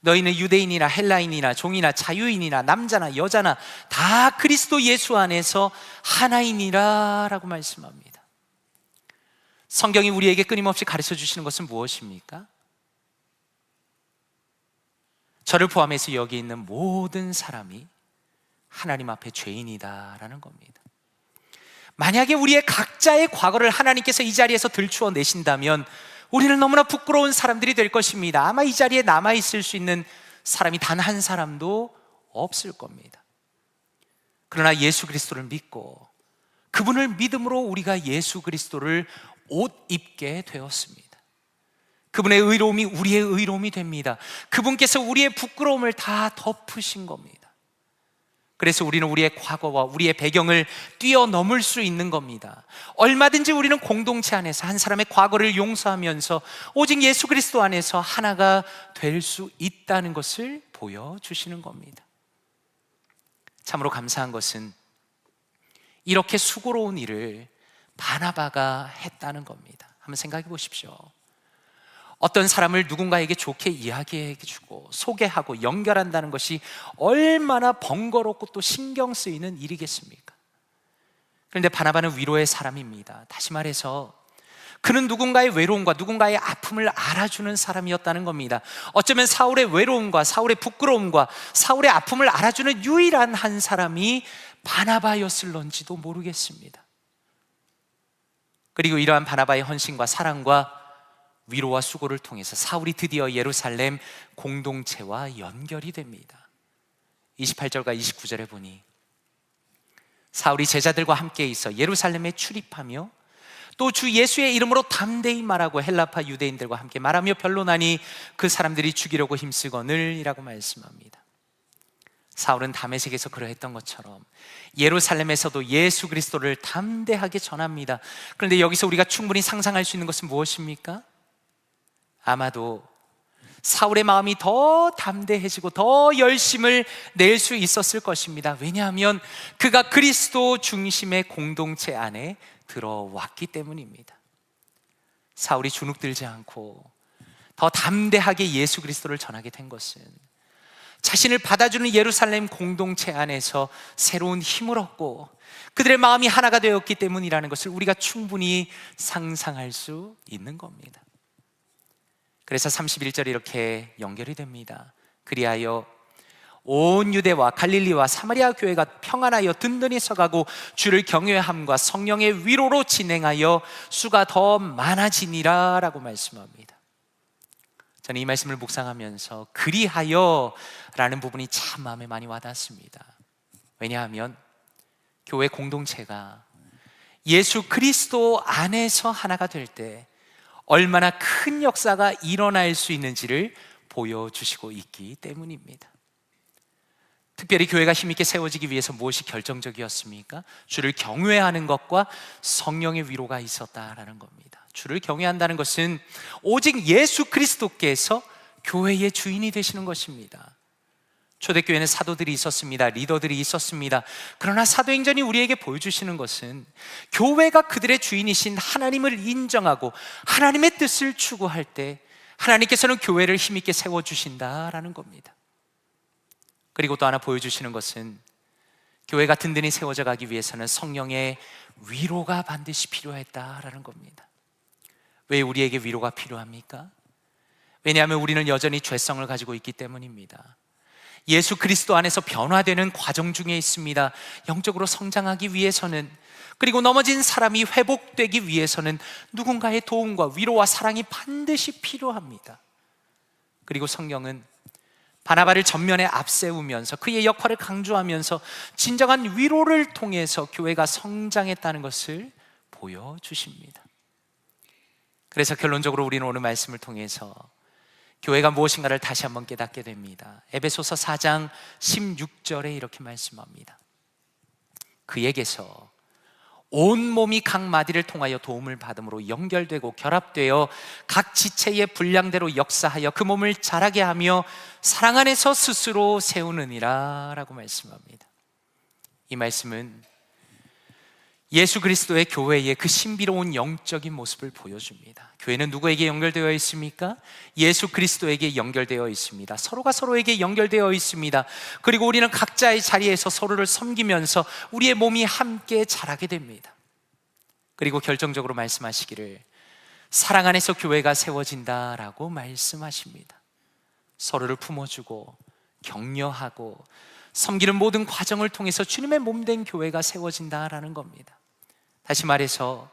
너희는 유대인이나 헬라인이나 종이나 자유인이나 남자나 여자나 다 그리스도 예수 안에서 하나이니라 라고 말씀합니다. 성경이 우리에게 끊임없이 가르쳐 주시는 것은 무엇입니까? 저를 포함해서 여기 있는 모든 사람이 하나님 앞에 죄인이다라는 겁니다. 만약에 우리의 각자의 과거를 하나님께서 이 자리에서 들추어 내신다면 우리는 너무나 부끄러운 사람들이 될 것입니다. 아마 이 자리에 남아있을 수 있는 사람이 단 한 사람도 없을 겁니다. 그러나 예수 그리스도를 믿고 그분을 믿음으로 우리가 예수 그리스도를 옷 입게 되었습니다. 그분의 의로움이 우리의 의로움이 됩니다. 그분께서 우리의 부끄러움을 다 덮으신 겁니다. 그래서 우리는 우리의 과거와 우리의 배경을 뛰어넘을 수 있는 겁니다. 얼마든지 우리는 공동체 안에서 한 사람의 과거를 용서하면서 오직 예수 그리스도 안에서 하나가 될 수 있다는 것을 보여주시는 겁니다. 참으로 감사한 것은 이렇게 수고로운 일을 바나바가 했다는 겁니다. 한번 생각해 보십시오. 어떤 사람을 누군가에게 좋게 이야기해주고 소개하고 연결한다는 것이 얼마나 번거롭고 또 신경 쓰이는 일이겠습니까? 그런데 바나바는 위로의 사람입니다. 다시 말해서 그는 누군가의 외로움과 누군가의 아픔을 알아주는 사람이었다는 겁니다. 어쩌면 사울의 외로움과 사울의 부끄러움과 사울의 아픔을 알아주는 유일한 한 사람이 바나바였을런지도 모르겠습니다. 그리고 이러한 바나바의 헌신과 사랑과 위로와 수고를 통해서 사울이 드디어 예루살렘 공동체와 연결이 됩니다. 28절과 29절에 보니 사울이 제자들과 함께 있어 예루살렘에 출입하며 또 주 예수의 이름으로 담대히 말하고 헬라파 유대인들과 함께 말하며 변론하니 그 사람들이 죽이려고 힘쓰거늘이라고 말씀합니다. 사울은 다메섹에서 그러했던 것처럼 예루살렘에서도 예수 그리스도를 담대하게 전합니다. 그런데 여기서 우리가 충분히 상상할 수 있는 것은 무엇입니까? 아마도 사울의 마음이 더 담대해지고 더 열심을 낼 수 있었을 것입니다. 왜냐하면 그가 그리스도 중심의 공동체 안에 들어왔기 때문입니다. 사울이 주눅들지 않고 더 담대하게 예수 그리스도를 전하게 된 것은 자신을 받아주는 예루살렘 공동체 안에서 새로운 힘을 얻고 그들의 마음이 하나가 되었기 때문이라는 것을 우리가 충분히 상상할 수 있는 겁니다. 그래서 31절이 이렇게 연결이 됩니다. 그리하여 온 유대와 갈릴리와 사마리아 교회가 평안하여 든든히 서가고 주를 경외함과 성령의 위로로 진행하여 수가 더 많아지니라 라고 말씀합니다. 저는 이 말씀을 묵상하면서 그리하여 라는 부분이 참 마음에 많이 와닿습니다. 왜냐하면 교회 공동체가 예수 그리스도 안에서 하나가 될 때 얼마나 큰 역사가 일어날 수 있는지를 보여주시고 있기 때문입니다. 특별히 교회가 힘있게 세워지기 위해서 무엇이 결정적이었습니까? 주를 경외하는 것과 성령의 위로가 있었다라는 겁니다. 주를 경외한다는 것은 오직 예수 그리스도께서 교회의 주인이 되시는 것입니다. 초대교회는 사도들이 있었습니다. 리더들이 있었습니다. 그러나 사도행전이 우리에게 보여주시는 것은 교회가 그들의 주인이신 하나님을 인정하고 하나님의 뜻을 추구할 때 하나님께서는 교회를 힘있게 세워주신다라는 겁니다. 그리고 또 하나 보여주시는 것은 교회가 든든히 세워져 가기 위해서는 성령의 위로가 반드시 필요했다라는 겁니다. 왜 우리에게 위로가 필요합니까? 왜냐하면 우리는 여전히 죄성을 가지고 있기 때문입니다. 예수 그리스도 안에서 변화되는 과정 중에 있습니다. 영적으로 성장하기 위해서는, 그리고 넘어진 사람이 회복되기 위해서는 누군가의 도움과 위로와 사랑이 반드시 필요합니다. 그리고 성경은 바나바를 전면에 앞세우면서 그의 역할을 강조하면서 진정한 위로를 통해서 교회가 성장했다는 것을 보여주십니다. 그래서 결론적으로 우리는 오늘 말씀을 통해서 교회가 무엇인가를 다시 한번 깨닫게 됩니다. 에베소서 4장 16절에 이렇게 말씀합니다. 그에게서 온 몸이 각 마디를 통하여 도움을 받음으로 연결되고 결합되어 각 지체의 분량대로 역사하여 그 몸을 자라게 하며 사랑 안에서 스스로 세우느니라 라고 말씀합니다. 이 말씀은 예수 그리스도의 교회의 그 신비로운 영적인 모습을 보여줍니다. 교회는 누구에게 연결되어 있습니까? 예수 그리스도에게 연결되어 있습니다. 서로가 서로에게 연결되어 있습니다. 그리고 우리는 각자의 자리에서 서로를 섬기면서 우리의 몸이 함께 자라게 됩니다. 그리고 결정적으로 말씀하시기를 사랑 안에서 교회가 세워진다라고 말씀하십니다. 서로를 품어주고 격려하고 섬기는 모든 과정을 통해서 주님의 몸된 교회가 세워진다라는 겁니다. 다시 말해서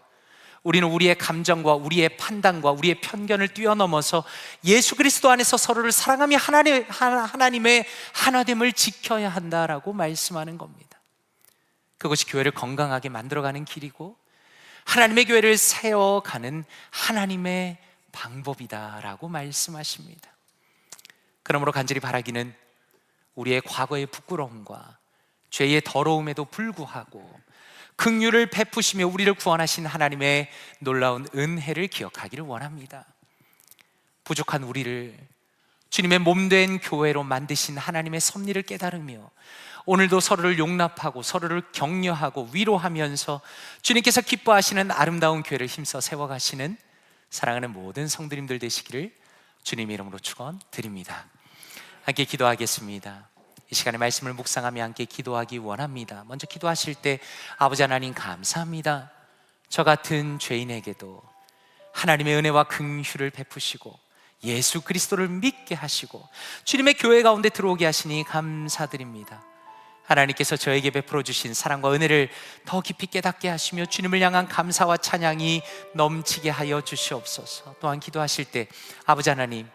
우리는 우리의 감정과 우리의 판단과 우리의 편견을 뛰어넘어서 예수 그리스도 안에서 서로를 사랑하며 하나님의 하나됨을 지켜야 한다라고 말씀하는 겁니다. 그것이 교회를 건강하게 만들어가는 길이고 하나님의 교회를 세워가는 하나님의 방법이다라고 말씀하십니다. 그러므로 간절히 바라기는 우리의 과거의 부끄러움과 죄의 더러움에도 불구하고 긍휼을 베푸시며 우리를 구원하신 하나님의 놀라운 은혜를 기억하기를 원합니다. 부족한 우리를 주님의 몸된 교회로 만드신 하나님의 섭리를 깨달으며 오늘도 서로를 용납하고 서로를 격려하고 위로하면서 주님께서 기뻐하시는 아름다운 교회를 힘써 세워가시는 사랑하는 모든 성도님들 되시기를 주님의 이름으로 축원드립니다. 함께 기도하겠습니다. 이 시간에 말씀을 묵상하며 함께 기도하기 원합니다. 먼저 기도하실 때 아버지 하나님 감사합니다. 저 같은 죄인에게도 하나님의 은혜와 긍휼을 베푸시고 예수 그리스도를 믿게 하시고 주님의 교회 가운데 들어오게 하시니 감사드립니다. 하나님께서 저에게 베풀어 주신 사랑과 은혜를 더 깊이 깨닫게 하시며 주님을 향한 감사와 찬양이 넘치게 하여 주시옵소서. 또한 기도하실 때 아버지 하나님,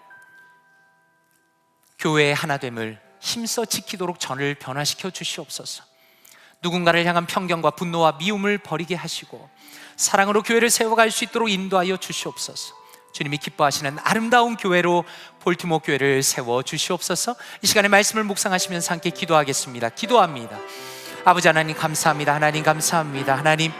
교회의 하나됨을 힘써 지키도록 저를 변화시켜 주시옵소서. 누군가를 향한 편견과 분노와 미움을 버리게 하시고 사랑으로 교회를 세워갈 수 있도록 인도하여 주시옵소서. 주님이 기뻐하시는 아름다운 교회로 볼티모 교회를 세워 주시옵소서. 이 시간에 말씀을 묵상하시면서 함께 기도하겠습니다. 기도합니다. 아버지 하나님 감사합니다. 하나님 감사합니다. 하나님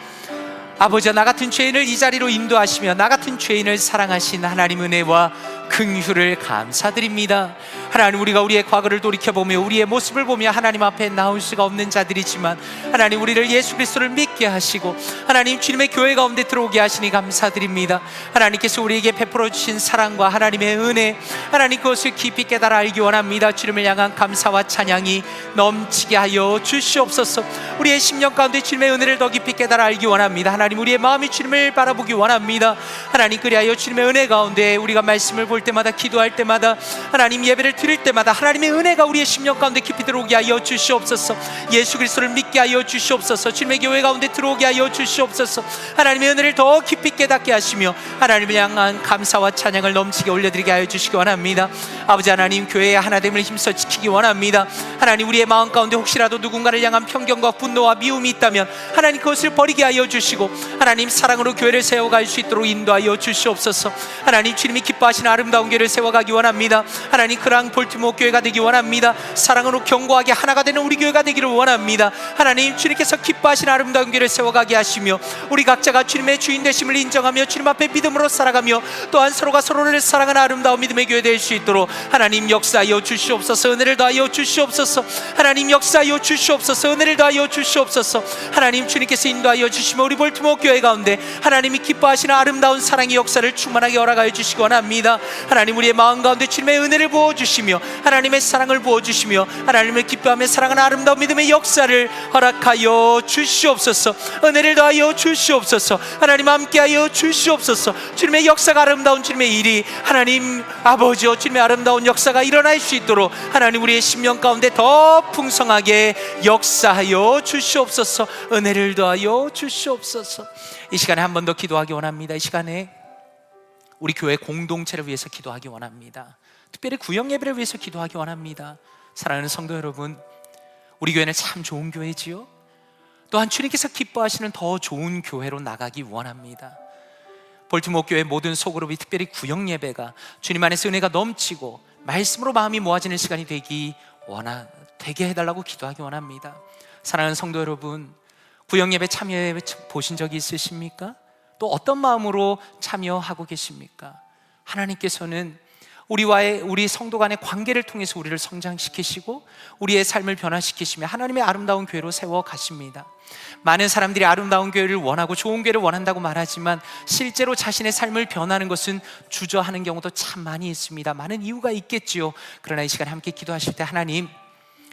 아버지, 나 같은 죄인을 이 자리로 인도하시며 나 같은 죄인을 사랑하신 하나님 은혜와 긍휼을 감사드립니다. 하나님, 우리가 우리의 과거를 돌이켜보며 우리의 모습을 보며 하나님 앞에 나올 수가 없는 자들이지만 하나님, 우리를 예수 그리스도를 믿게 하시고 하나님 주님의 교회 가운데 들어오게 하시니 감사드립니다. 하나님께서 우리에게 베풀어 주신 사랑과 하나님의 은혜, 하나님 그것을 깊이 깨달아 알기 원합니다. 주님을 향한 감사와 찬양이 넘치게 하여 주시옵소서. 우리의 심령 가운데 주님의 은혜를 더 깊이 깨달아 알기 원합니다. 하나님, 우리의 마음이 주님을 바라보기 원합니다. 하나님, 그리하여 주님의 은혜 가운데 우리가 말씀을 볼 때마다, 기도할 때마다, 하나님 예배를 드릴 때마다 하나님의 은혜가 우리의 심령 가운데 깊이 들어오게 하여 주시옵소서. 예수 그리스도를 믿게 하여 주시옵소서. 주님의 교회 가운데 들어오게 하여 주시옵소서. 하나님의 은혜를 더 깊이 깨닫게 하시며 하나님을 향한 감사와 찬양을 넘치게 올려드리게 하여 주시기 원합니다. 아버지 하나님, 교회의 하나됨을 힘써 지키기 원합니다. 하나님, 우리의 마음 가운데 혹시라도 누군가를 향한 편견과 분노와 미움이 있다면 하나님 그것을 버리게 하여 주시고 하나님 사랑으로 교회를 세워갈 수 있도록 인도하여 주시옵소서. 하나님, 주님이 기뻐하시는 아름다운 아름다운 교회를 세워가기 원합니다. 하나님 그랑 볼티모어 교회가 되기 원합니다. 사랑으로 견고하게 하나가 되는 우리 교회가 되기를 원합니다. 하나님 주님께서 기뻐하시는 아름다운 교회를 세워가게 하시며 우리 각자가 주님의 주인 되심을 인정하며 주님 앞에 믿음으로 살아가며 또한 서로가 서로를 사랑하는 아름다운 믿음의 교회 될 수 있도록 하나님 역사하여 주시옵소서. 은혜를 더하여 주시옵소서. 하나님 역사하여 주시옵소서. 은혜를 더하여 주시옵소서. 하나님 주님께서 인도하여 주시며 우리 볼티모어 교회 가운데 하나님이 기뻐하시는 아름다운 사랑의 역사를 충만하게 허락하여 주시기 원합니다. 하나님 우리의 마음 가운데 주님의 은혜를 부어주시며 하나님의 사랑을 부어주시며 하나님을 기뻐하며 사랑하는 아름다운 믿음의 역사를 허락하여 주시옵소서. 은혜를 더하여 주시옵소서. 하나님 함께하여 주시옵소서. 주님의 역사가 아름다운 주님의 일이 하나님 아버지여 주님의 아름다운 역사가 일어날 수 있도록 하나님 우리의 심령 가운데 더 풍성하게 역사하여 주시옵소서. 은혜를 더하여 주시옵소서. 이 시간에 한 번 더 기도하기 원합니다. 이 시간에 우리 교회 공동체를 위해서 기도하기 원합니다. 특별히 구역 예배를 위해서 기도하기 원합니다. 사랑하는 성도 여러분, 우리 교회는 참 좋은 교회지요. 또한 주님께서 기뻐하시는 더 좋은 교회로 나가기 원합니다. 볼티모어 교회 모든 소그룹이 특별히 구역 예배가 주님 안에서 은혜가 넘치고 말씀으로 마음이 모아지는 시간이 되게 해달라고 기도하기 원합니다. 사랑하는 성도 여러분, 구역 예배 참여해 보신 적이 있으십니까? 또 어떤 마음으로 참여하고 계십니까? 하나님께서는 우리 성도 간의 관계를 통해서 우리를 성장시키시고 우리의 삶을 변화시키시며 하나님의 아름다운 교회로 세워 가십니다. 많은 사람들이 아름다운 교회를 원하고 좋은 교회를 원한다고 말하지만 실제로 자신의 삶을 변하는 것은 주저하는 경우도 참 많이 있습니다. 많은 이유가 있겠지요. 그러나 이 시간에 함께 기도하실 때 하나님,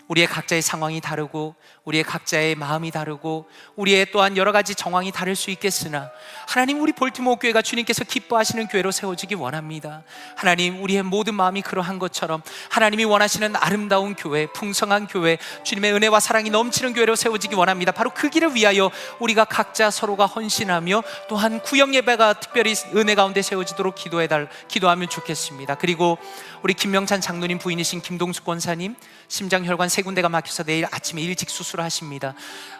우리의 각자의 상황이 다르고 우리의 각자의 마음이 다르고 우리의 또한 여러 가지 정황이 다를 수 있겠으나 하나님 우리 볼티모어 교회가 주님께서 기뻐하시는 교회로 세워지기 원합니다. 하나님 우리의 모든 마음이 그러한 것처럼 하나님이 원하시는 아름다운 교회, 풍성한 교회, 주님의 은혜와 사랑이 넘치는 교회로 세워지기 원합니다. 바로 그 길을 위하여 우리가 각자 서로가 헌신하며 또한 구역 예배가 특별히 은혜 가운데 세워지도록 기도하면 좋겠습니다. 그리고 우리 김명찬 장로님 부인이신 김동숙 권사님 심장혈관 3군데가 막혀서 내일 아침에 일찍 수술을 하십니다.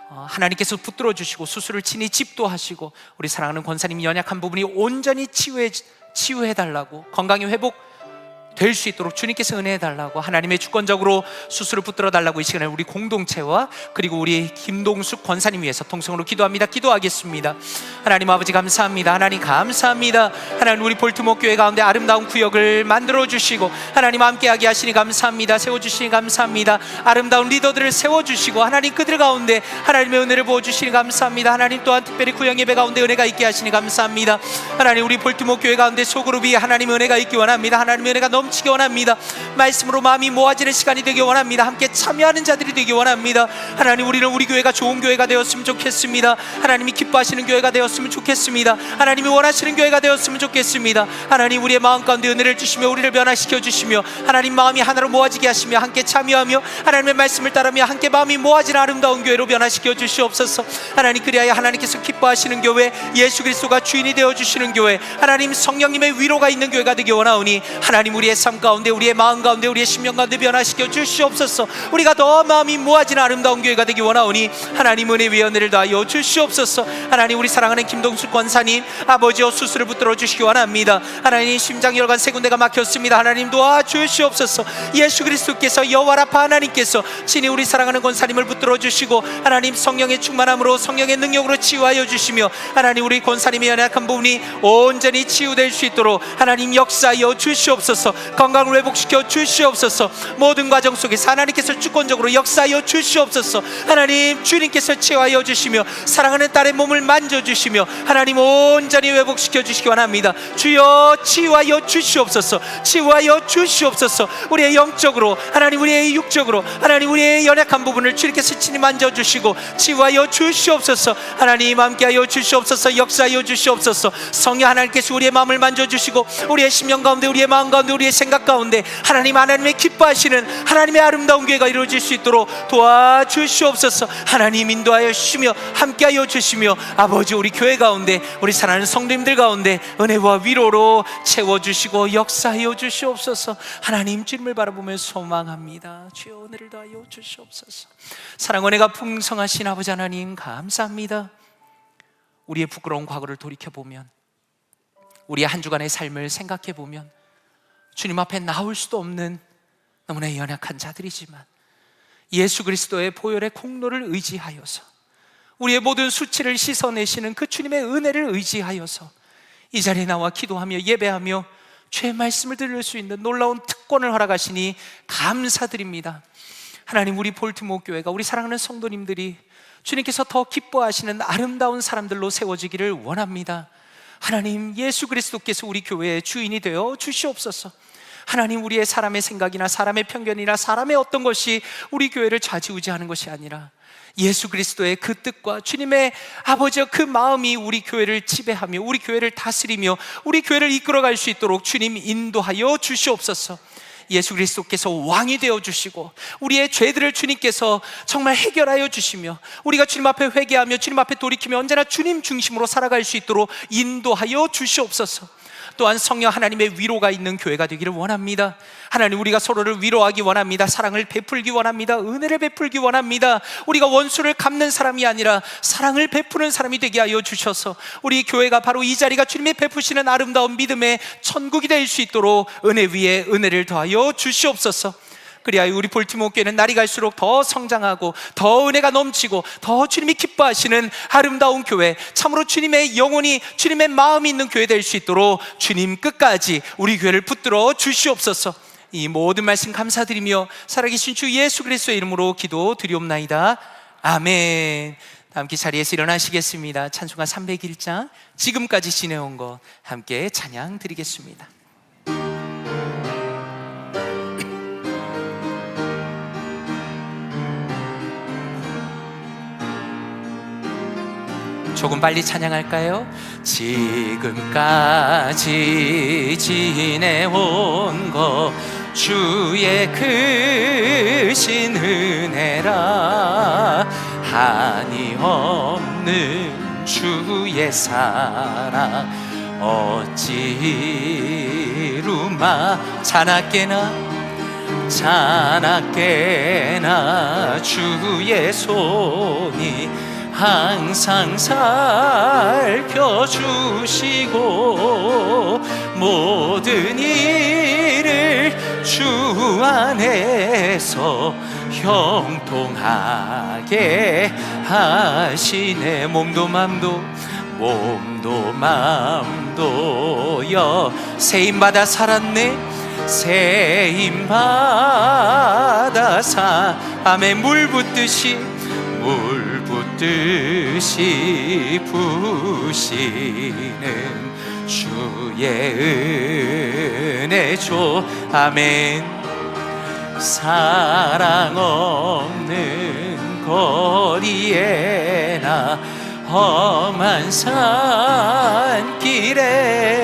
하나님께서 붙들어 주시고 수술을 친히 집도하시고 우리 사랑하는 권사님이 연약한 부분이 온전히 치유해 달라고, 건강이 회복될 수 있도록 주님께서 은혜해 달라고, 하나님의 주권적으로 수술을 붙들어 달라고 이 시간에 우리 공동체와 그리고 우리 김동숙 권사님 위해서 통성으로 기도합니다. 기도하겠습니다. 하나님 아버지 감사합니다. 하나님 감사합니다. 하나님 우리 볼티모어 교회 가운데 아름다운 구역을 만들어 주시고 하나님 함께하게 하시니 감사합니다. 세워주시니 감사합니다. 아름다운 리더들을 세워주시고 하나님 그들 가운데 하나님의 은혜를 부어주시니 감사합니다. 하나님 또한 특별히 구역 예배 가운데 은혜가 있게 하시니 감사합니다. 하나님 우리 볼티모어 교회 가운데 소그룹이 하나님의 은혜가 있기 원합니다. 하나님의 은혜가 넘치기 원합니다. 말씀으로 마음이 모아지는 시간이 되기 원합니다. 함께 참여하는 자들이 되기 원합니다. 하나님 우리는 우리 교회가 좋은 교회가 되었으면 좋겠습니다. 하나님이 기뻐하시는 교회가 되었으면 좋겠습니다. 하나님이 원하시는 교회가 되었으면 좋겠습니다. 하나님 우리의 마음 가운데 은혜를 주시며 우리를 변화시켜 주시며 하나님 마음이 하나로 모아지게 하시며 함께 참여하며 하나님의 말씀을 따르며 함께 마음이 모아지는 아름다운 교회로 변화시켜 주시옵소서. 하나님 그리하여 하나님께서 기뻐하시는 교회, 예수 그리스도가 주인이 되어 주시는 교회, 하나님 성령님의 위로가 있는 교회가 되기 원하오니 하나님 우리의 삶 가운데 우리의 마음 가운데 우리의 심령 가운데 변화시켜 주시옵소서. 우리가 더 마음이 모아지는 아름다운 교회가 되기 원하오니 하나님 은혜 위에 은혜를 더하여 주시옵소서. 하나님 우리 사랑하는 김동숙 권사님 아버지여 수술을 붙들어 주시기 원합니다. 하나님 심장혈관 3군데가 막혔습니다. 하나님 도와주시옵소서. 예수 그리스도께서 여호와 라파 하나님께서 친히 우리 사랑하는 권사님을 붙들어 주시고 하나님 성령의 충만함으로 성령의 능력으로 치유하여 주시며 하나님 우리 권사님의 연약한 부분이 온전히 치유될 수 있도록 하나님 역사하여 주시옵소서. 건강을 회복시켜 주시옵소서. 모든 과정 속에서 하나님께서 주권적으로 역사하여 주시옵소서. 하나님 주님께서 치유하여 주시며 사랑하는 딸의 몸을 만져주시며 하나님 온전히 회복시켜 주시기 원합니다. 주여 치유하여 주시옵소서. 치유하여 주시옵소서. 우리의 영적으로 하나님 우리의 육적으로 하나님 우리의 연약한 부분을 주님께서 친히 만져주시고 치유하여 주시옵소서. 하나님 함께하여 주시옵소서. 역사하여 주시옵소서. 성령 하나님께서 우리의 마음을 만져주시고 우리의 심령 가운데 우리의 마음 가운데 우리의 생각 가운데 하나님의 기뻐하시는 하나님의 아름다운 교회가 이루어질 수 있도록 도와주시옵소서. 하나님 인도하여 주시며 함께하여 주시며 아버지 우리 교회 가운데 우리 사랑하는 성도님들 가운데 은혜와 위로로 채워주시고 역사하여 주시옵소서. 하나님 주님을 바라보며 소망합니다. 주여 은혜를 더하여 주시옵소서. 사랑 은혜가 풍성하신 아버지 하나님 감사합니다. 우리의 부끄러운 과거를 돌이켜보면 우리의 한 주간의 삶을 생각해보면 주님 앞에 나올 수도 없는 너무나 연약한 자들이지만 예수 그리스도의 보혈의 공로를 의지하여서 우리의 모든 수치를 씻어내시는 그 주님의 은혜를 의지하여서 이 자리에 나와 기도하며 예배하며 주의 말씀을 들을 수 있는 놀라운 특권을 허락하시니 감사드립니다. 하나님, 우리 볼트모어 교회가, 우리 사랑하는 성도님들이 주님께서 더 기뻐하시는 아름다운 사람들로 세워지기를 원합니다. 하나님, 예수 그리스도께서 우리 교회의 주인이 되어 주시옵소서. 하나님, 우리의 사람의 생각이나 사람의 편견이나 사람의 어떤 것이 우리 교회를 좌지우지하는 것이 아니라 예수 그리스도의 그 뜻과 주님의 아버지의 그 마음이 우리 교회를 지배하며 우리 교회를 다스리며 우리 교회를 이끌어갈 수 있도록 주님 인도하여 주시옵소서. 예수 그리스도께서 왕이 되어 주시고 우리의 죄들을 주님께서 정말 해결하여 주시며 우리가 주님 앞에 회개하며 주님 앞에 돌이키며 언제나 주님 중심으로 살아갈 수 있도록 인도하여 주시옵소서. 또한 성령 하나님의 위로가 있는 교회가 되기를 원합니다. 하나님, 우리가 서로를 위로하기 원합니다. 사랑을 베풀기 원합니다. 은혜를 베풀기 원합니다. 우리가 원수를 갚는 사람이 아니라 사랑을 베푸는 사람이 되게 하여 주셔서 우리 교회가 바로 이 자리가 주님이 베푸시는 아름다운 믿음의 천국이 될 수 있도록 은혜 위에 은혜를 더하여 주시옵소서. 그리하여 우리 볼티모어 교회는 날이 갈수록 더 성장하고 더 은혜가 넘치고 더 주님이 기뻐하시는 아름다운 교회, 참으로 주님의 영혼이, 주님의 마음이 있는 교회 될 수 있도록 주님 끝까지 우리 교회를 붙들어 주시옵소서. 이 모든 말씀 감사드리며 살아계신 주 예수 그리스도의 이름으로 기도드리옵나이다. 아멘. 다 함께 자리에서 일어나시겠습니다. 찬송가 301장 지금까지 지내온 것 함께 찬양 드리겠습니다. 조금 빨리 찬양할까요? 지금까지 지내온 것 주의 크신 은혜라 한이 없는 주의 사랑 어찌루마 자나깨나 주의 손이 항상 살펴주시고 모든 일을 주 안에서 형통하게 하시네. 몸도 맘도여 세임받아 살았네. 세임받아 삶에 물 붓듯이 부시는 주의 은혜 줘. 아멘. 사랑 없는 거리에나 험한 산길에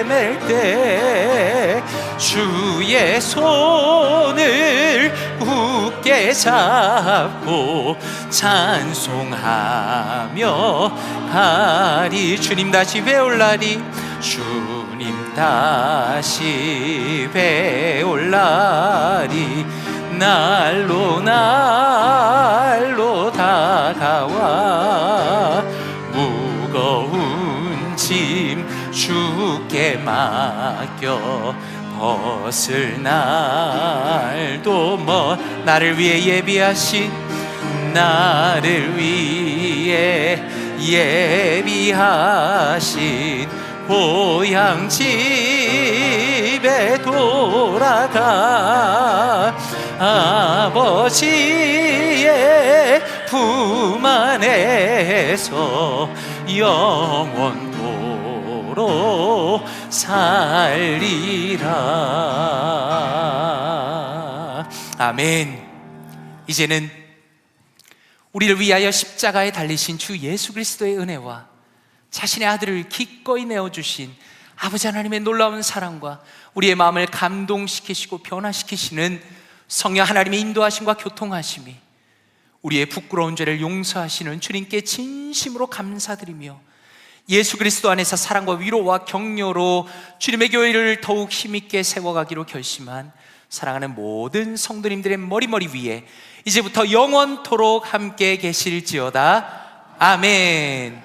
맬 때 주의 손을 굳게 잡고 찬송하며 가리. 주님 다시 배울 날이 날로 다가와 무거운 짐 주께 맡겨 벗을 날도 나를 위해 예비하신 고향 집에 돌아가 아버지의 품 안에서 영원토록 살리라. 아멘. 이제는 우리를 위하여 십자가에 달리신 주 예수 그리스도의 은혜와 자신의 아들을 기꺼이 내어주신 아버지 하나님의 놀라운 사랑과 우리의 마음을 감동시키시고 변화시키시는 성령 하나님의 인도하심과 교통하심이 우리의 부끄러운 죄를 용서하시는 주님께 진심으로 감사드리며 예수 그리스도 안에서 사랑과 위로와 격려로 주님의 교회를 더욱 힘있게 세워가기로 결심한 사랑하는 모든 성도님들의 머리 위에 이제부터 영원토록 함께 계실지어다. 아멘.